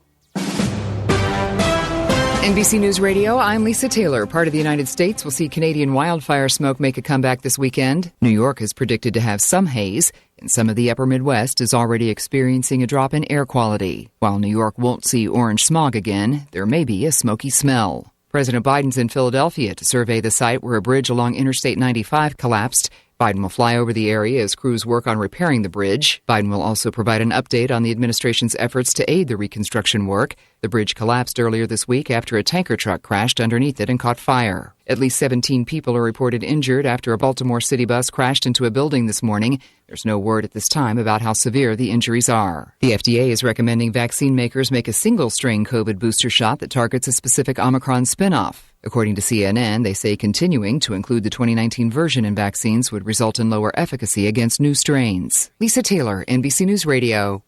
NBC News Radio, I'm Lisa Taylor. Part of the United States will see Canadian wildfire smoke make a comeback this weekend. New York is predicted to have some haze, and some of the upper Midwest is already experiencing a drop in air quality. While New York won't see orange smog again, there may be a smoky smell. President Biden's in Philadelphia to survey the site where a bridge along Interstate 95 collapsed. Biden will fly over the area as crews work on repairing the bridge. Biden will also provide an update on the administration's efforts to aid the reconstruction work. The bridge collapsed earlier this week after a tanker truck crashed underneath it and caught fire. At least 17 people are reported injured after a Baltimore city bus crashed into a building this morning. There's no word at this time about how severe the injuries are. The FDA is recommending vaccine makers make a single-strain COVID booster shot that targets a specific Omicron spinoff. According to CNN, they say continuing to include the 2019 version in vaccines would result in lower efficacy against new strains. Lisa Taylor, NBC News Radio.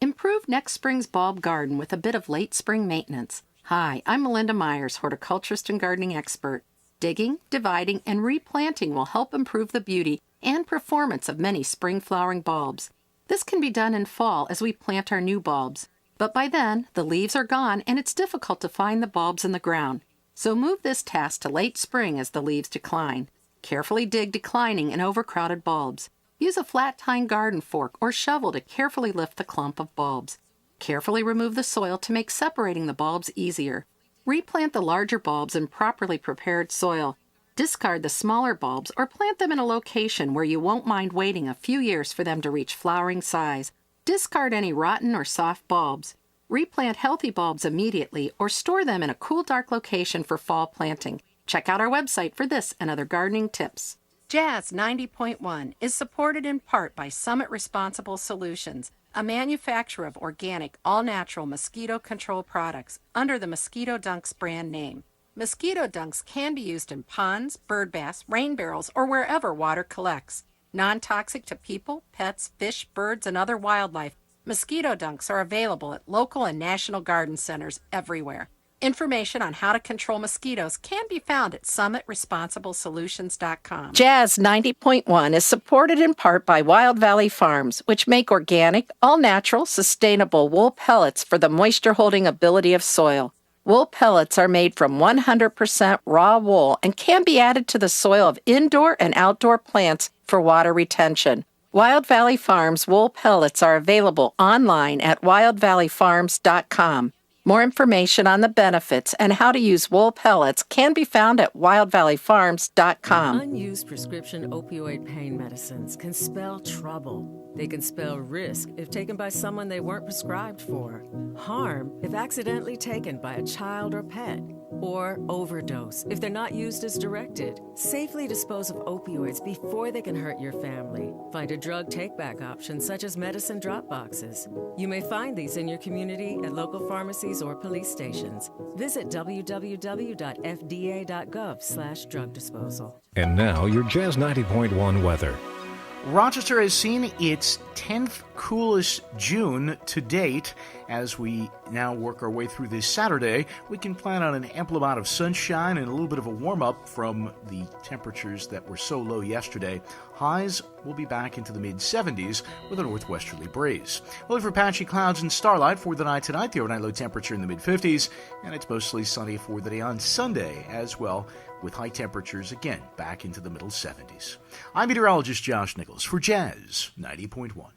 Improve next spring's bulb garden with a bit of late spring maintenance. Hi, I'm Melinda Myers, horticulturist and gardening expert. Digging, dividing, and replanting will help improve the beauty and performance of many spring flowering bulbs. This can be done in fall as we plant our new bulbs. But by then, the leaves are gone and it's difficult to find the bulbs in the ground. So move this task to late spring as the leaves decline. Carefully dig declining and overcrowded bulbs. Use a flat-tine garden fork or shovel to carefully lift the clump of bulbs. Carefully remove the soil to make separating the bulbs easier. Replant the larger bulbs in properly prepared soil. Discard the smaller bulbs or plant them in a location where you won't mind waiting a few years for them to reach flowering size. Discard any rotten or soft bulbs. Replant healthy bulbs immediately or store them in a cool, dark location for fall planting. Check out our website for this and other gardening tips. Jazz 90.1 is supported in part by Summit Responsible Solutions, a manufacturer of organic, all-natural mosquito control products under the Mosquito Dunks brand name. Mosquito dunks can be used in ponds, bird baths, rain barrels, or wherever water collects. Non-toxic to people, pets, fish, birds, and other wildlife, mosquito dunks are available at local and national garden centers everywhere. Information on how to control mosquitoes can be found at summitresponsiblesolutions.com. Jazz 90.1 is supported in part by Wild Valley Farms, which make organic, all-natural, sustainable wool pellets for the moisture-holding ability of soil. Wool pellets are made from 100% raw wool and can be added to the soil of indoor and outdoor plants for water retention. Wild Valley Farms wool pellets are available online at wildvalleyfarms.com. More information on the benefits and how to use wool pellets can be found at wildvalleyfarms.com. Unused prescription opioid pain medicines can spell trouble. They can spell risk if taken by someone they weren't prescribed for, harm if accidentally taken by a child or pet, or overdose if they're not used as directed. Safely dispose of opioids before they can hurt your family. Find a drug take-back option such as medicine drop boxes. You may find these in your community at local pharmacies or police stations. Visit www.fda.gov/drug disposal. And now your Jazz 90.1 weather. Rochester has seen its 10th coolest June to date. As we now work our way through this Saturday, we can plan on an ample amount of sunshine and a little bit of a warm-up from the temperatures that were so low yesterday. Highs will be back into the mid-70s with a northwesterly breeze. We'll look for patchy clouds and starlight for the night tonight. The overnight low temperature in the mid-50s, and it's mostly sunny for the day on Sunday as well, with high temperatures again back into the middle 70s. I'm meteorologist Josh Nichols for Jazz 90.1.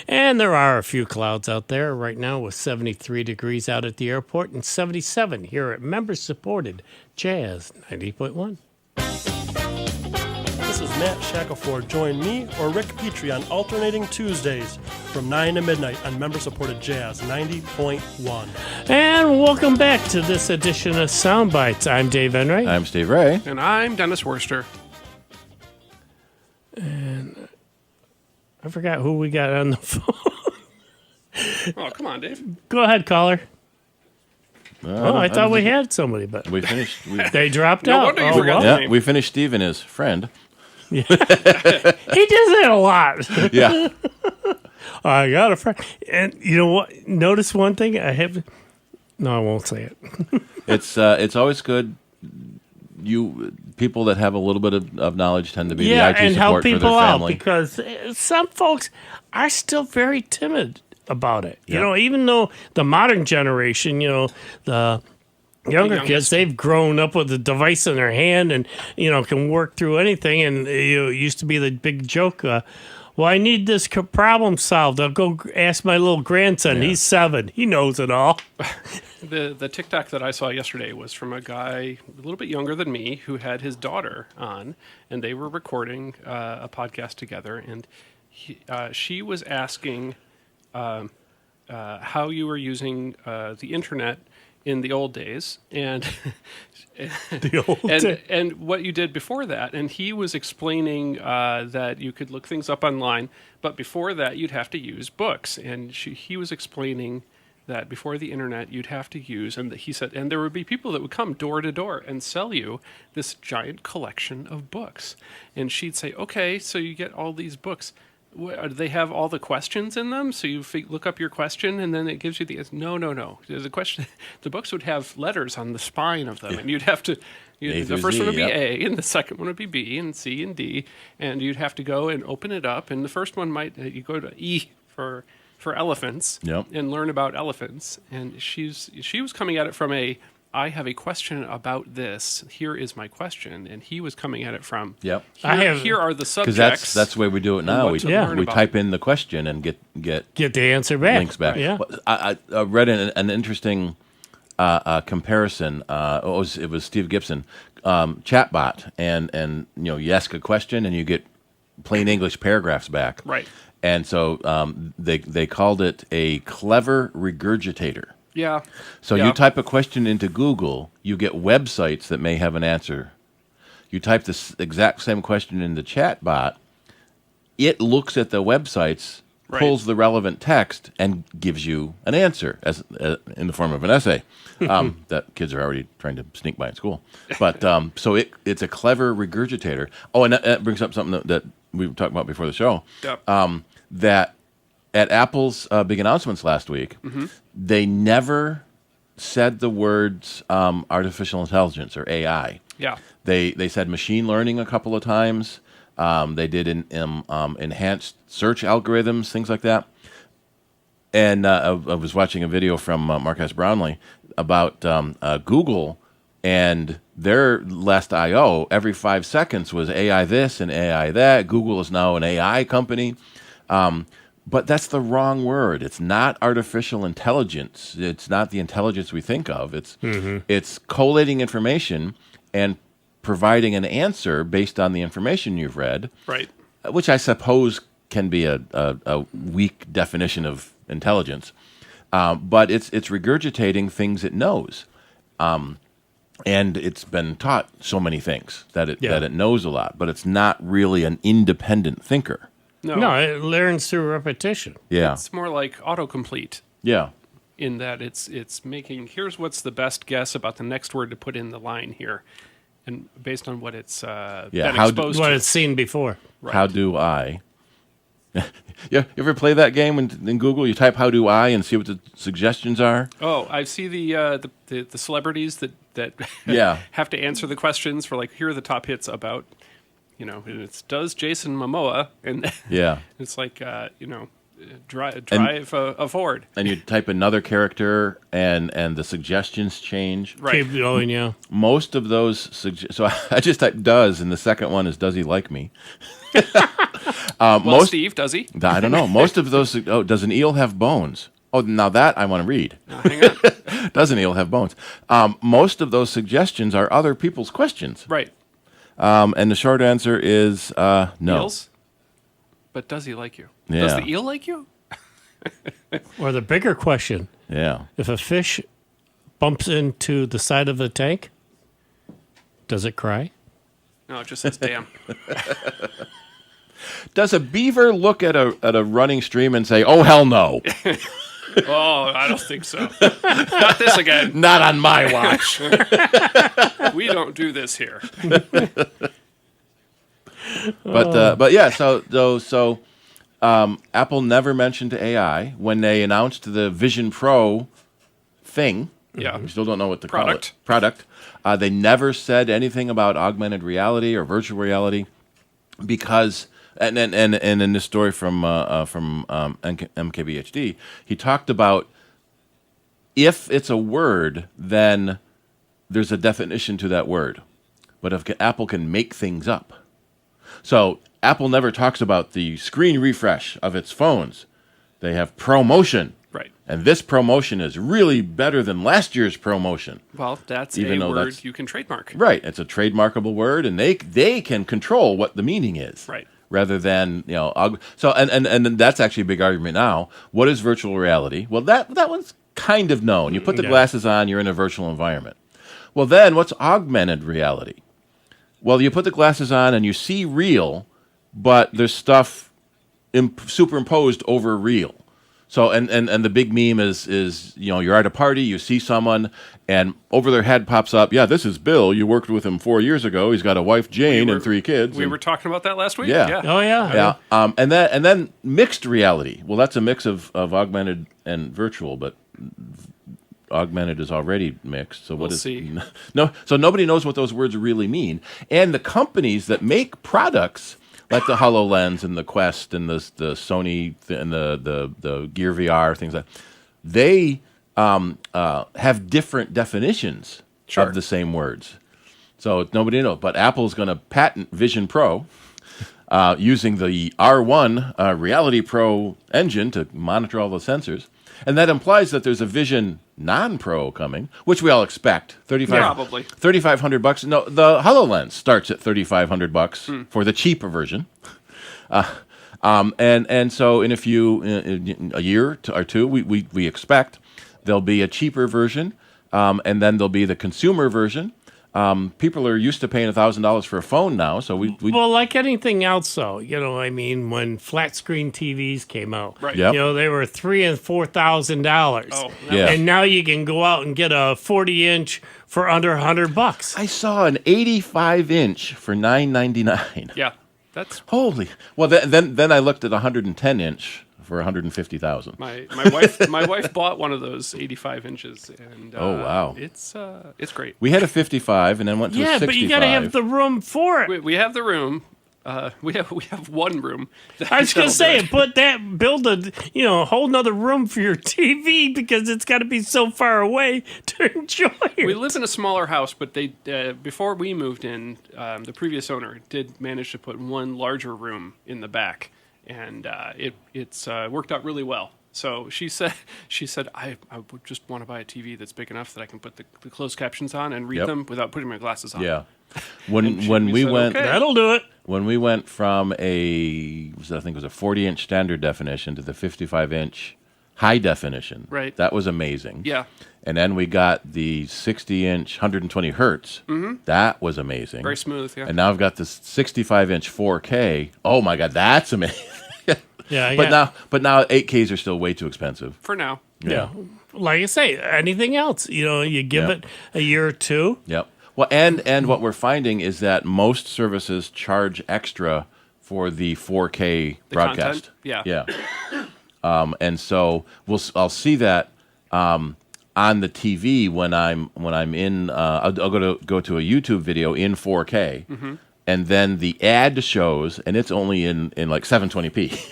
And there are a few clouds out there right now with 73 degrees out at the airport and 77 here at member-supported Jazz 90.1. This is Matt Shackelford. Join me or Rick Petrie on alternating Tuesdays from 9 to midnight on member-supported Jazz 90.1. And welcome back to this edition of Sound Bytes. I'm Dave Enright. I'm Steve Ray. And I'm Dennis Worcester. And I forgot who we got on the phone. Oh, come on, Dave. Go ahead, caller. I thought we had somebody, but we finished. They dropped no out. Wonder you forgot the name. We finished Steve and his friend. Yeah. He does that a lot. Yeah. I got a friend. And you know what? Notice one thing. I won't say it. It's always good. People that have a little bit of knowledge tend to be the IT and help support for their people out family. because some folks are still very timid about it. Yeah. You know, even though the modern generation, the younger kids, they've grown up with a device in their hand and, can work through anything. And it used to be the big joke, well, I need this problem solved. I'll go ask my little grandson. Yeah. He's 7. He knows it all. The TikTok that I saw yesterday was from a guy a little bit younger than me who had his daughter on, and they were recording a podcast together. And she was asking how you were using the internet in the old days, and and what you did before that. And he was explaining that you could look things up online, but before that you'd have to use books. And he was explaining that before the internet you'd have to use, and he said, and there would be people that would come door to door and sell you this giant collection of books. And she'd say, okay, so you get all these books. Do they have all the questions in them? So you look up your question, and then it gives you the answer. No. There's a question. The books would have letters on the spine of them, and you'd have to. The first one would be A, and the second one would be B, and C, and D, and you'd have to go and open it up. And the first one you go to E for elephants, and learn about elephants. And she was coming at it from I have a question about this. Here is my question. And he was coming at it from, here are the subjects. Because that's the way we do it now. We type in the question and get the answer back. Links back. Yeah. I read an interesting comparison. It was Steve Gibson, chatbot, and you ask a question and you get plain English paragraphs back. Right. And so they called it a clever regurgitator. Yeah. So you type a question into Google, you get websites that may have an answer. You type this exact same question in the chatbot, it looks at the websites, pulls the relevant text, and gives you an answer as in the form of an essay that kids are already trying to sneak by in school. But so it's a clever regurgitator. Oh, and that brings up something that we talked about before the show. Yep. That at Apple's big announcements last week, they never said the words artificial intelligence or AI. Yeah. They said machine learning a couple of times. They did enhanced search algorithms, things like that. And I was watching a video from Marques Brownlee about Google and their last I/O. Every 5 seconds was AI this and AI that. Google is now an AI company. But that's the wrong word. It's not artificial intelligence. It's not the intelligence we think of. It's collating information and providing an answer based on the information you've read. Right. Which I suppose can be a weak definition of intelligence. But it's regurgitating things it knows. And it's been taught so many things that it knows a lot, but it's not really an independent thinker. No, it learns through repetition. Yeah. It's more like autocomplete. Yeah. In that it's making, here's what's the best guess about the next word to put in the line here. And based on what it's been exposed to. What it's seen before. Right. How do I? You ever play that game in Google? You type "How do I" and see what the suggestions are. Oh, I see the celebrities that yeah. have to answer the questions for, like, here are the top hits about, and it's does Jason Momoa, and yeah, it's like drive a Ford, and you type another character and the suggestions change. Right. Keep going, yeah. Most of those so I just typed "does" and the second one is "does he like me?" Steve, does he? I don't know. Most of those. Oh, does an eel have bones? Oh, now that I want to read. Hang on. Does an eel have bones? Most of those suggestions are other people's questions. Right. And the short answer is no. Eels? But does he like you? Yeah. Does the eel like you? Or the bigger question. Yeah. If a fish bumps into the side of the tank, does it cry? No, it just says damn. Does a beaver look at a running stream and say, "Oh, hell no"? Oh, I don't think so. Not this again. Not on my watch. We don't do this here. But yeah, so Apple never mentioned AI when they announced the Vision Pro thing. Yeah, we still don't know what to call it. Product. They never said anything about augmented reality or virtual reality because. And in this story from MKBHD, he talked about if it's a word, then there's a definition to that word. But if Apple can make things up. So Apple never talks about the screen refresh of its phones. They have ProMotion. Right. And this ProMotion is really better than last year's ProMotion. Well, that's a word you can trademark. Right. It's a trademarkable word, and they can control what the meaning is. Right. Rather than, so and that's actually a big argument now. What is virtual reality? Well, that one's kind of known. You put the glasses on, you're in a virtual environment. Well, then what's augmented reality? Well, you put the glasses on and you see real, but there's stuff superimposed over real. So and the big meme is you're at a party, you see someone, and over their head pops up, yeah, this is Bill. You worked with him 4 years ago. He's got a wife, Jane, and 3 kids. We were talking about that last week. Yeah. Oh yeah. Yeah. And then mixed reality. Well, that's a mix of augmented and virtual, but augmented is already mixed. So we'll see. No? So nobody knows what those words really mean. And the companies that make products, like the HoloLens and the Quest and the Sony and the Gear VR, things like that, they have different definitions of the same words. So nobody knows. But Apple's going to patent Vision Pro using the R1 Reality Pro engine to monitor all the sensors. And that implies that there's a Vision non-Pro coming, which we all expect. Probably. $3,500. No, the HoloLens starts at $3,500 for the cheaper version. And so in a year or two, we expect there'll be a cheaper version, and then there'll be the consumer version. People are used to paying $1,000 for a phone now, so we well, like anything else, though, I mean, when flat screen TVs came out, right? Yep. They were $3,000 and $4,000. Oh, yeah. And now you can go out and get a 40-inch for under $100. I saw an 85-inch for $999. Yeah, that's holy. Well, then I looked at a 110-inch for $150,000. My wife bought one of those 85 inches, and oh wow, it's great. We had a 55, and then went to a 65. Yeah, but you got to have the room for it. We have the room. We have one room. I was going to say, build a whole nother room for your TV because it's got to be so far away to enjoy it. We live in a smaller house, but they before we moved in, the previous owner did manage to put one larger room in the back, and it's worked out really well. So she said, I would just want to buy a TV that's big enough that I can put the closed captions on and read them without putting my glasses on. Yeah. When we said, went, okay. That'll do it. When we went from I think it was a 40-inch standard definition to the 55-inch high definition. Right. That was amazing. Yeah. And then we got the 60-inch 120 hertz. Mm-hmm. That was amazing. Very smooth, yeah. And now I've got this 65-inch 4K. Oh my God, that's amazing. Yeah. But now 8Ks are still way too expensive. For now. Yeah. Like I say, anything else, you give it a year or two. Yep. Well, and what we're finding is that most services charge extra for the 4K broadcast. Content? Yeah. Yeah. And so I'll see that on the TV when I'm in. I'll go to a YouTube video in 4K. Mm-hmm. And then the ad shows, and it's only in like 720p.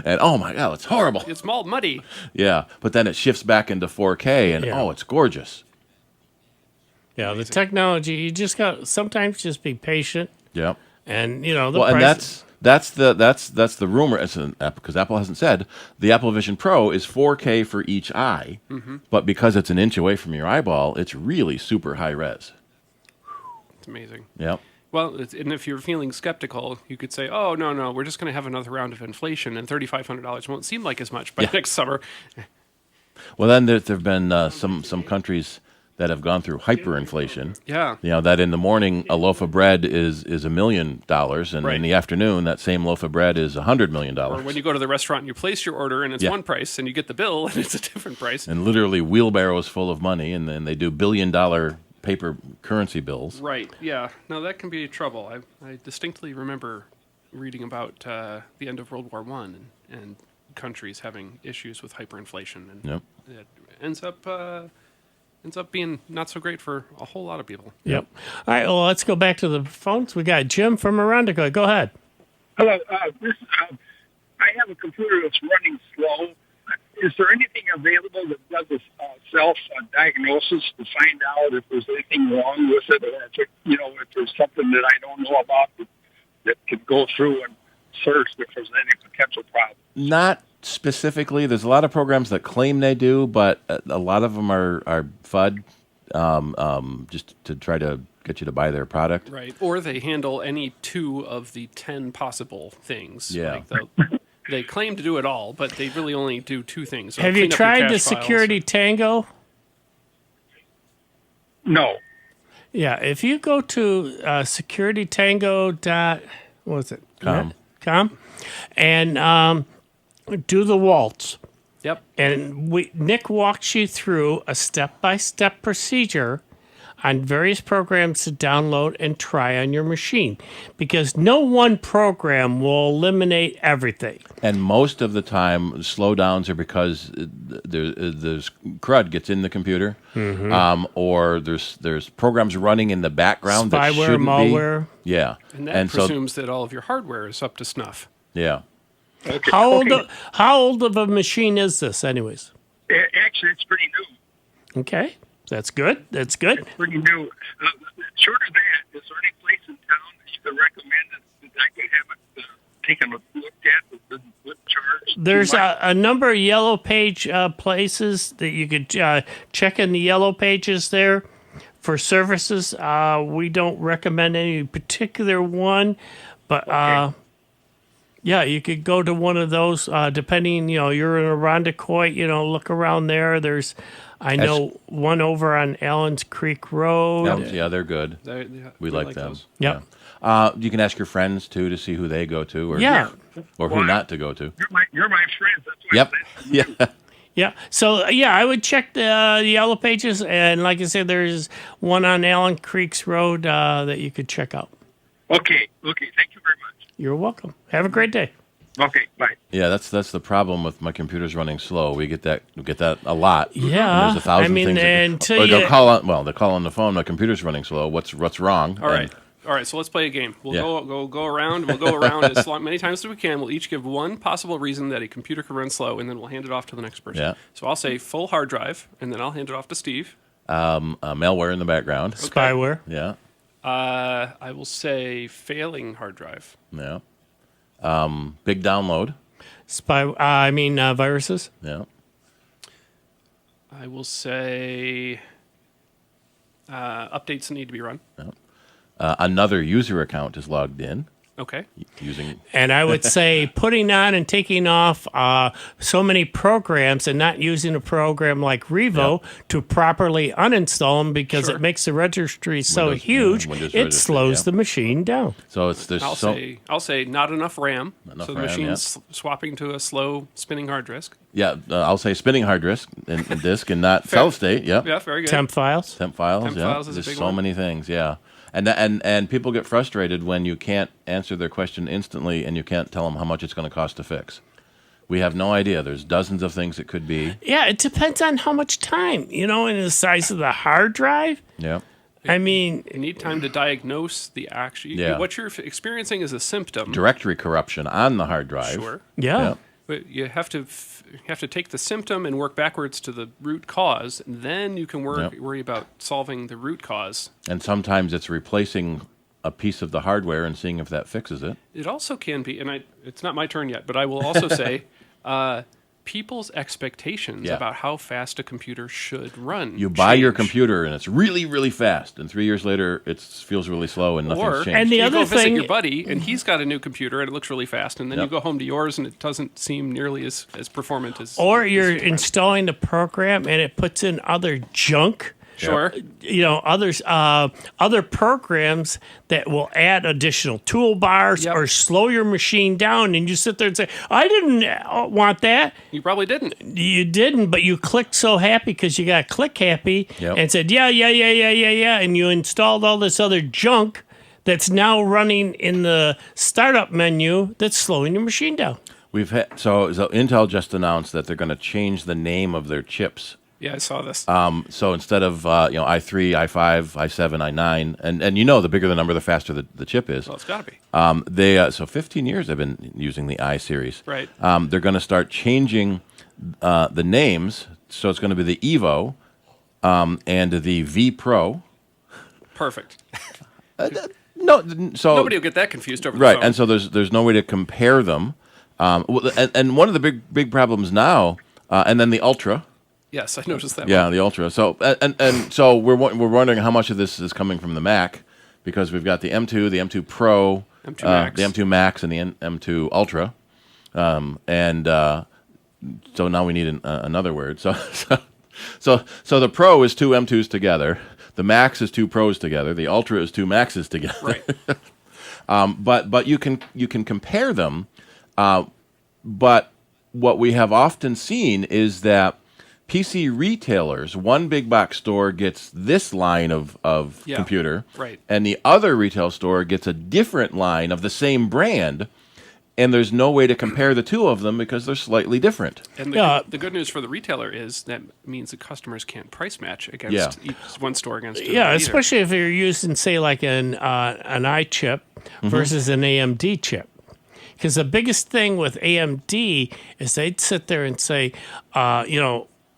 And oh my God, it's horrible. It's all muddy. Yeah, but then it shifts back into 4K, and it's gorgeous. Yeah, the technology, you just got sometimes just be patient. Yeah. And and that's the rumor. Because Apple hasn't said the Apple Vision Pro is 4K for each eye, but because it's an inch away from your eyeball, it's really super high res. It's amazing. Yep. Well, and if you're feeling skeptical, you could say, "Oh no, we're just going to have another round of inflation, and $3,500 won't seem like as much by next summer." Well, then there've been some countries that have gone through hyperinflation. Yeah. That in the morning a loaf of bread is $1 million, and in the afternoon that same loaf of bread is $100 million. Or when you go to the restaurant and you place your order and it's one price, and you get the bill and it's a different price. And literally wheelbarrows full of money, and then they do $1 billion paper currency bills. Right. Yeah. No, that can be trouble. I distinctly remember reading about the end of World War I and countries having issues with hyperinflation, and it ends up being not so great for a whole lot of people. Yep. All right. Well, let's go back to the phones. We got Jim from Arundel. Go ahead. Hello. I have a computer that's running slow. Is there anything available that does a self-diagnosis to find out if there's anything wrong with it, or if there's something that I don't know about that could go through and search if there's any potential problem? Not specifically. There's a lot of programs that claim they do, but a lot of them are FUD, just to try to get you to buy their product. Right. Or they handle any 2 of the 10 possible things. Yeah. They claim to do it all, but they really only do 2 things. Have you tried the Security Tango? No. Yeah, if you go to securitytango. .com and do the waltz. Yep. And Nick walks you through a step-by-step procedure on various programs to download and try on your machine, because no one program will eliminate everything. And most of the time, slowdowns are because there's crud gets in the computer, or there's programs running in the background that shouldn't malware. Be. Yeah, and that presumes that all of your hardware is up to snuff. Yeah. Okay. How old of a machine is this, anyways? Actually, it's pretty new. Okay. That's good. It's pretty new. Short of that, is there any place in town that you could recommend that I could have it taken a look at that wouldn't charge There's a number of yellow page places that you could check in the yellow pages there for services. We don't recommend any particular one, but yeah, you could go to one of those. Depending, you're in Irondequoit, look around there. There's, I know one over on Allen's Creek Road. Yeah, they're good. We like them. Those. Yep. Yeah. You can ask your friends too to see who they go to, or who not to go to. You're my friend. That's why Yeah. Yeah. So I would check the yellow pages, and like I said, there's one on Allen Creek's Road that you could check out. Okay. Thank you very much. You're welcome. Have a great day. Okay. Bye. Yeah, that's the problem with my computer's running slow. We get that a lot. Yeah. And there's 1,000 things. They'll call on the phone. My computer's running slow. What's wrong? All right, so let's play a game. We'll go around. We'll go around as many times as we can. We'll each give one possible reason that a computer can run slow, and then we'll hand it off to the next person. Yeah. So I'll say full hard drive, and then I'll hand it off to Steve. Malware in the background. Okay. Spyware. Yeah. I will say failing hard drive. Yeah. Big download. Viruses. Yeah. I will say updates that need to be run. Yeah. Another user account is logged in. Okay. And I would say putting on and taking off so many programs and not using a program like Revo to properly uninstall them because it makes the registry so huge, it slows the machine down. So I'll say not enough RAM. Enough so the RAM, machine's swapping to a slow spinning hard disk. Yeah, I'll say spinning hard disk and disk and not solid state. Yeah. Yeah, very good. Temp files. Temp files. Temp yeah. files is a There's big so one. many things. Yeah. And people get frustrated when you can't answer their question instantly and you can't tell them how much it's going to cost to fix. We have no idea. There's dozens of things it could be. Yeah, it depends on how much time, and the size of the hard drive. Yeah. I mean, you need time to diagnose the actual. Yeah. What you're experiencing is a symptom. Directory corruption on the hard drive. Sure. Yeah. But you have to take the symptom and work backwards to the root cause, and then you can worry about solving the root cause. And sometimes it's replacing a piece of the hardware and seeing if that fixes it. It also can be, and it's not my turn yet, but I will also say, people's expectations about how fast a computer should run. You buy your computer and it's really, really fast, and 3 years later it feels really slow and nothing's changed. And the you other go visit thing, your buddy and he's got a new computer and it looks really fast, and then you go home to yours and it doesn't seem nearly as performant as. Or you're installing the program and it puts in other junk. Sure. Other programs that will add additional toolbars or slow your machine down, and you sit there and say, I didn't want that. You probably didn't. You didn't, but you clicked so happy because you got click happy and said, yeah, and you installed all this other junk that's now running in the startup menu that's slowing your machine down. We've had so Intel just announced that they're going to change the name of their chips. Yeah, I saw this. So instead of i3, i5, i7, i9, and the bigger the number, the faster the chip is. Well, it's got to be. So 15 years they've been using the i series. Right. They're going to start changing the names. So it's going to be the Evo and the V Pro. Perfect. So nobody will get that confused over the right, phone. and so there's no way to compare them. And one of the big problems now, and then the Ultra. Yes, I noticed that. Yeah, one. the Ultra. So and so we're wondering how much of this is coming from the Mac, because we've got the M2, the M2 Pro, M2 Max. the M2 Max, and the M2 Ultra, so now we need another word. So the Pro is two M2s together, the Max is two Pros together, the Ultra is two Maxes together. Right. But you can compare them, but what we have often seen is that PC retailers, one big box store gets this line of computer, right, and the other retail store gets a different line of the same brand, and there's no way to compare the two of them because they're slightly different. And the good news for the retailer is that means that customers can't price match against each one store against another. Yeah, especially if you're using, say, like an iChip versus an AMD chip. Because the biggest thing with AMD is they'd sit there and say,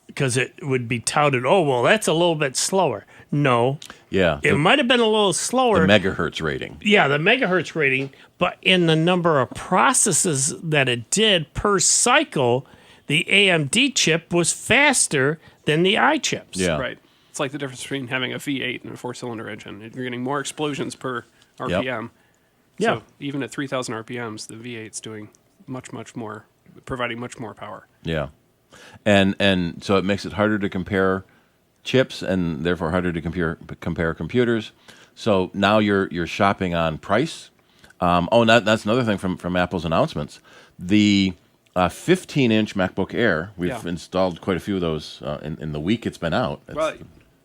because it would be touted, oh, well, that's a little bit slower. No. Yeah. It might have been a little slower. The megahertz rating. Yeah, the megahertz rating, but in the number of processes that it did per cycle, the AMD chip was faster than the I chips. Yeah. Right. It's like the difference between having a V8 and a four-cylinder engine. You're getting more explosions per RPM. Yeah. So even at 3,000 RPMs, the V8's doing much more, providing much more power. Yeah. And so it makes it harder to compare chips and therefore harder to compare computers. So now you're shopping on price. And that's another thing from Apple's announcements. The 15-inch MacBook Air, we've installed quite a few of those in the week it's been out.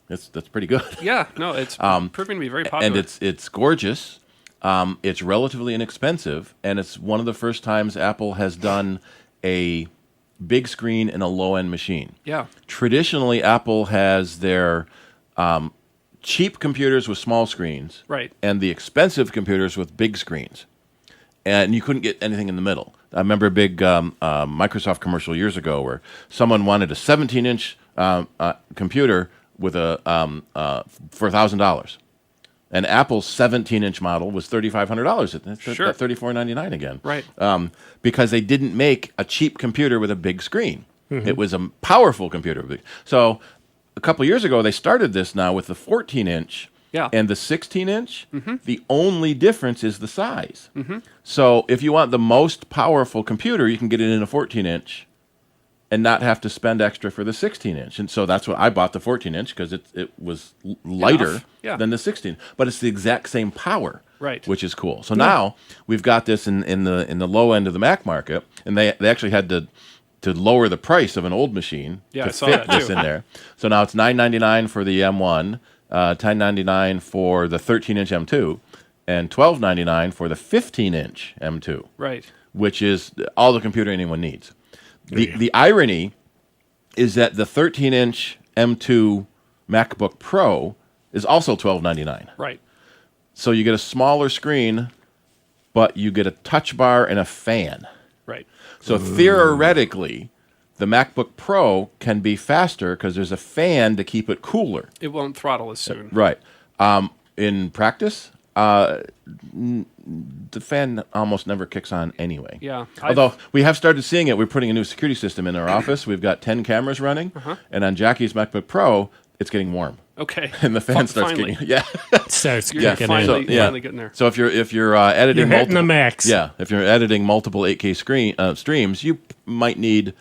That's pretty good. Yeah, no, it's proving to be very popular. And it's gorgeous. It's relatively inexpensive, and it's one of the first times Apple has done a big screen in a low-end machine. Yeah. Traditionally, Apple has their cheap computers with small screens, right, and the expensive computers with big screens, and you couldn't get anything in the middle. I remember a big Microsoft commercial years ago where someone wanted a 17-inch computer with for $1,000. And Apple's 17-inch model was $3,500. It's Sure. $3,499 again. Right. Because they didn't make a cheap computer with a big screen. Mm-hmm. It was a powerful computer. So a couple years ago, they started this now with the 14-inch and the 16-inch. Mm-hmm. The only difference is the size. Mm-hmm. So if you want the most powerful computer, you can get it in a 14-inch and not have to spend extra for the 16-inch. And so that's what I bought the 14-inch because it was lighter than the 16. But it's the exact same power, right? Which is cool. So now we've got this in the low end of the Mac market, and they actually had to lower the price of an old machine to fit this in there. So now it's $999 for the M1, $1099 for the 13-inch M2, and $1299 for the 15-inch M2. Right. Which is all the computer anyone needs. The irony is that the 13-inch M2 MacBook Pro is also $1299. Right. So you get a smaller screen, but you get a touch bar and a fan. Right. So theoretically, the MacBook Pro can be faster because there's a fan to keep it cooler. It won't throttle as soon. Right. In practice, the fan almost never kicks on anyway. Yeah. Although we have started seeing it. We're putting a new security system in our office. We've got 10 cameras running. And on Jackie's MacBook Pro, it's getting warm. Okay. And the fan starts Finally. kicking. Yeah. Starts You're kicking finally, in. finally getting there. So if you're editing You're hitting the max. Yeah. If you're editing multiple 8K streams, you might need.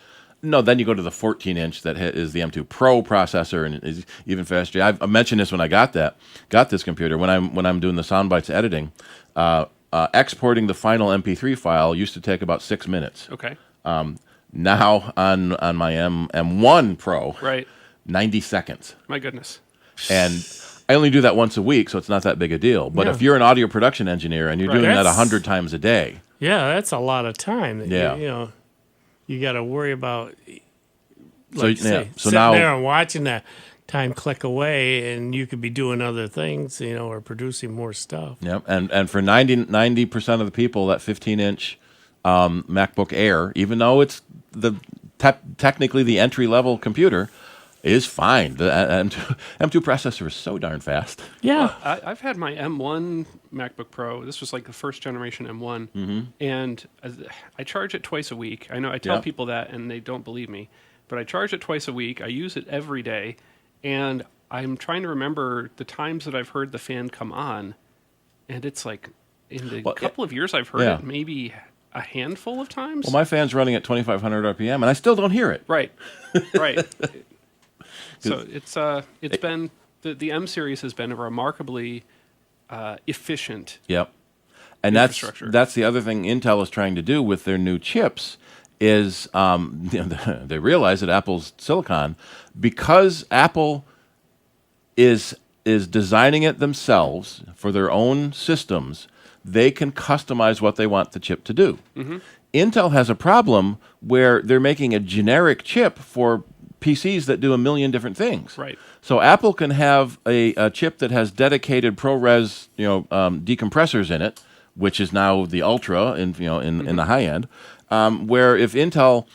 No, then you go to the 14-inch that is the M2 Pro processor and is even faster. I mentioned this when I got this computer. When I'm doing the Soundbytes editing, exporting the final MP3 file used to take about 6 minutes. Okay. Now on my M1 Pro, 90 seconds. My goodness. And I only do that once a week, so it's not that big a deal. But if you're an audio production engineer and you're doing that 100 times a day, that's a lot of time. That you got to worry about. Sitting now there and watching that time click away, and you could be doing other things, or producing more stuff. Yep, and for 90% of the people, that 15-inch MacBook Air, even though it's technically the entry-level computer, is fine. The M2 processor is so darn fast. Yeah. I've had my M1 MacBook Pro. This was like the first generation M1. And I charge it twice a week. I know I tell people that, and they don't believe me. But I charge it twice a week. I use it every day. And I'm trying to remember the times that I've heard the fan come on. And it's like, in the couple of years I've heard it, maybe a handful of times. Well, my fan's running at 2,500 RPM, and I still don't hear it. Right. So it's been the M series has been a remarkably efficient. Yep, and that's the other thing Intel is trying to do with their new chips is they realize that Apple's silicon, because Apple is designing it themselves for their own systems, they can customize what they want the chip to do. Intel has a problem where they're making a generic chip for PCs that do a million different things. Right. So Apple can have a chip that has dedicated ProRes, decompressors in it, which is now the Ultra in the high end. Where if Intel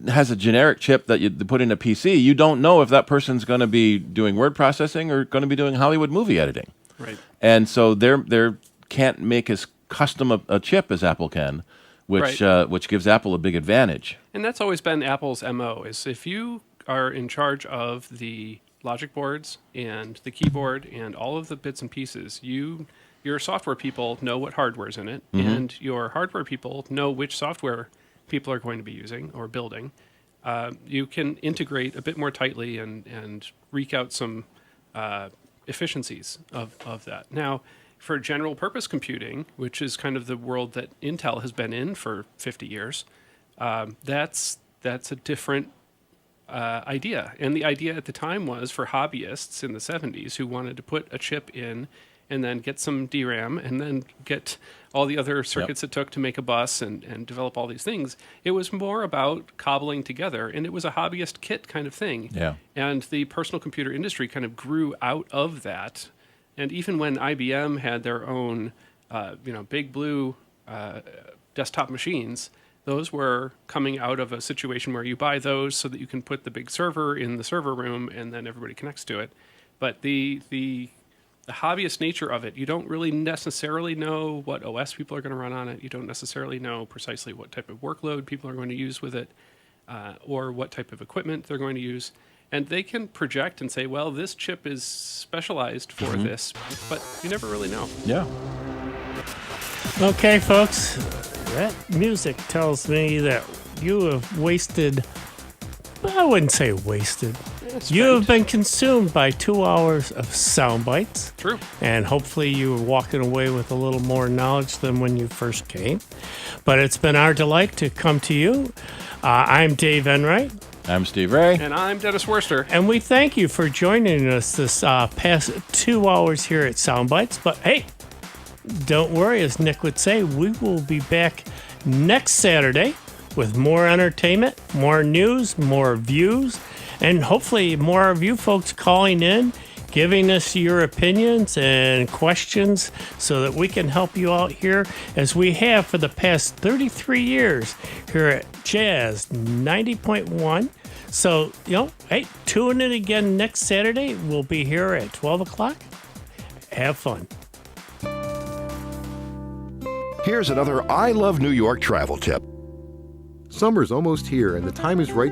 has a generic chip that you put in a PC, you don't know if that person's going to be doing word processing or going to be doing Hollywood movie editing. Right. And so they can't make as custom a chip as Apple can, which gives Apple a big advantage. And that's always been Apple's MO, is if you are in charge of the logic boards and the keyboard and all of the bits and pieces, your software people know what hardware's in it, and your hardware people know which software people are going to be using or building. You can integrate a bit more tightly and wreak out some efficiencies of that. Now, for general purpose computing, which is kind of the world that Intel has been in for 50 years, that's a different idea. And the idea at the time was for hobbyists in the 70s who wanted to put a chip in and then get some DRAM and then get all the other circuits it took to make a bus and develop all these things. It was more about cobbling together, and it was a hobbyist kit kind of thing. Yeah. And the personal computer industry kind of grew out of that. And even when IBM had their own, big blue desktop machines, those were coming out of a situation where you buy those so that you can put the big server in the server room and then everybody connects to it. But the hobbyist nature of it, you don't really necessarily know what OS people are going to run on it. You don't necessarily know precisely what type of workload people are going to use with it, or what type of equipment they're going to use. And they can project and say, well, this chip is specialized for this, but you never really know. Yeah. Okay, folks, that music tells me that you have wasted, I wouldn't say wasted. You have been consumed by 2 hours of sound bites. True. And hopefully you were walking away with a little more knowledge than when you first came. But it's been our delight to come to you. I'm Dave Enright. I'm Steve Ray. And I'm Dennis Worster. And we thank you for joining us this past 2 hours here at Soundbites. But hey, don't worry, as Nick would say, we will be back next Saturday with more entertainment, more news, more views, and hopefully more of you folks calling in, giving us your opinions and questions so that we can help you out here as we have for the past 33 years here at Jazz 90.1. So, hey, tune in again next Saturday. We'll be here at 12 o'clock. Have fun. Here's another I Love New York travel tip. Summer's almost here, and the time is right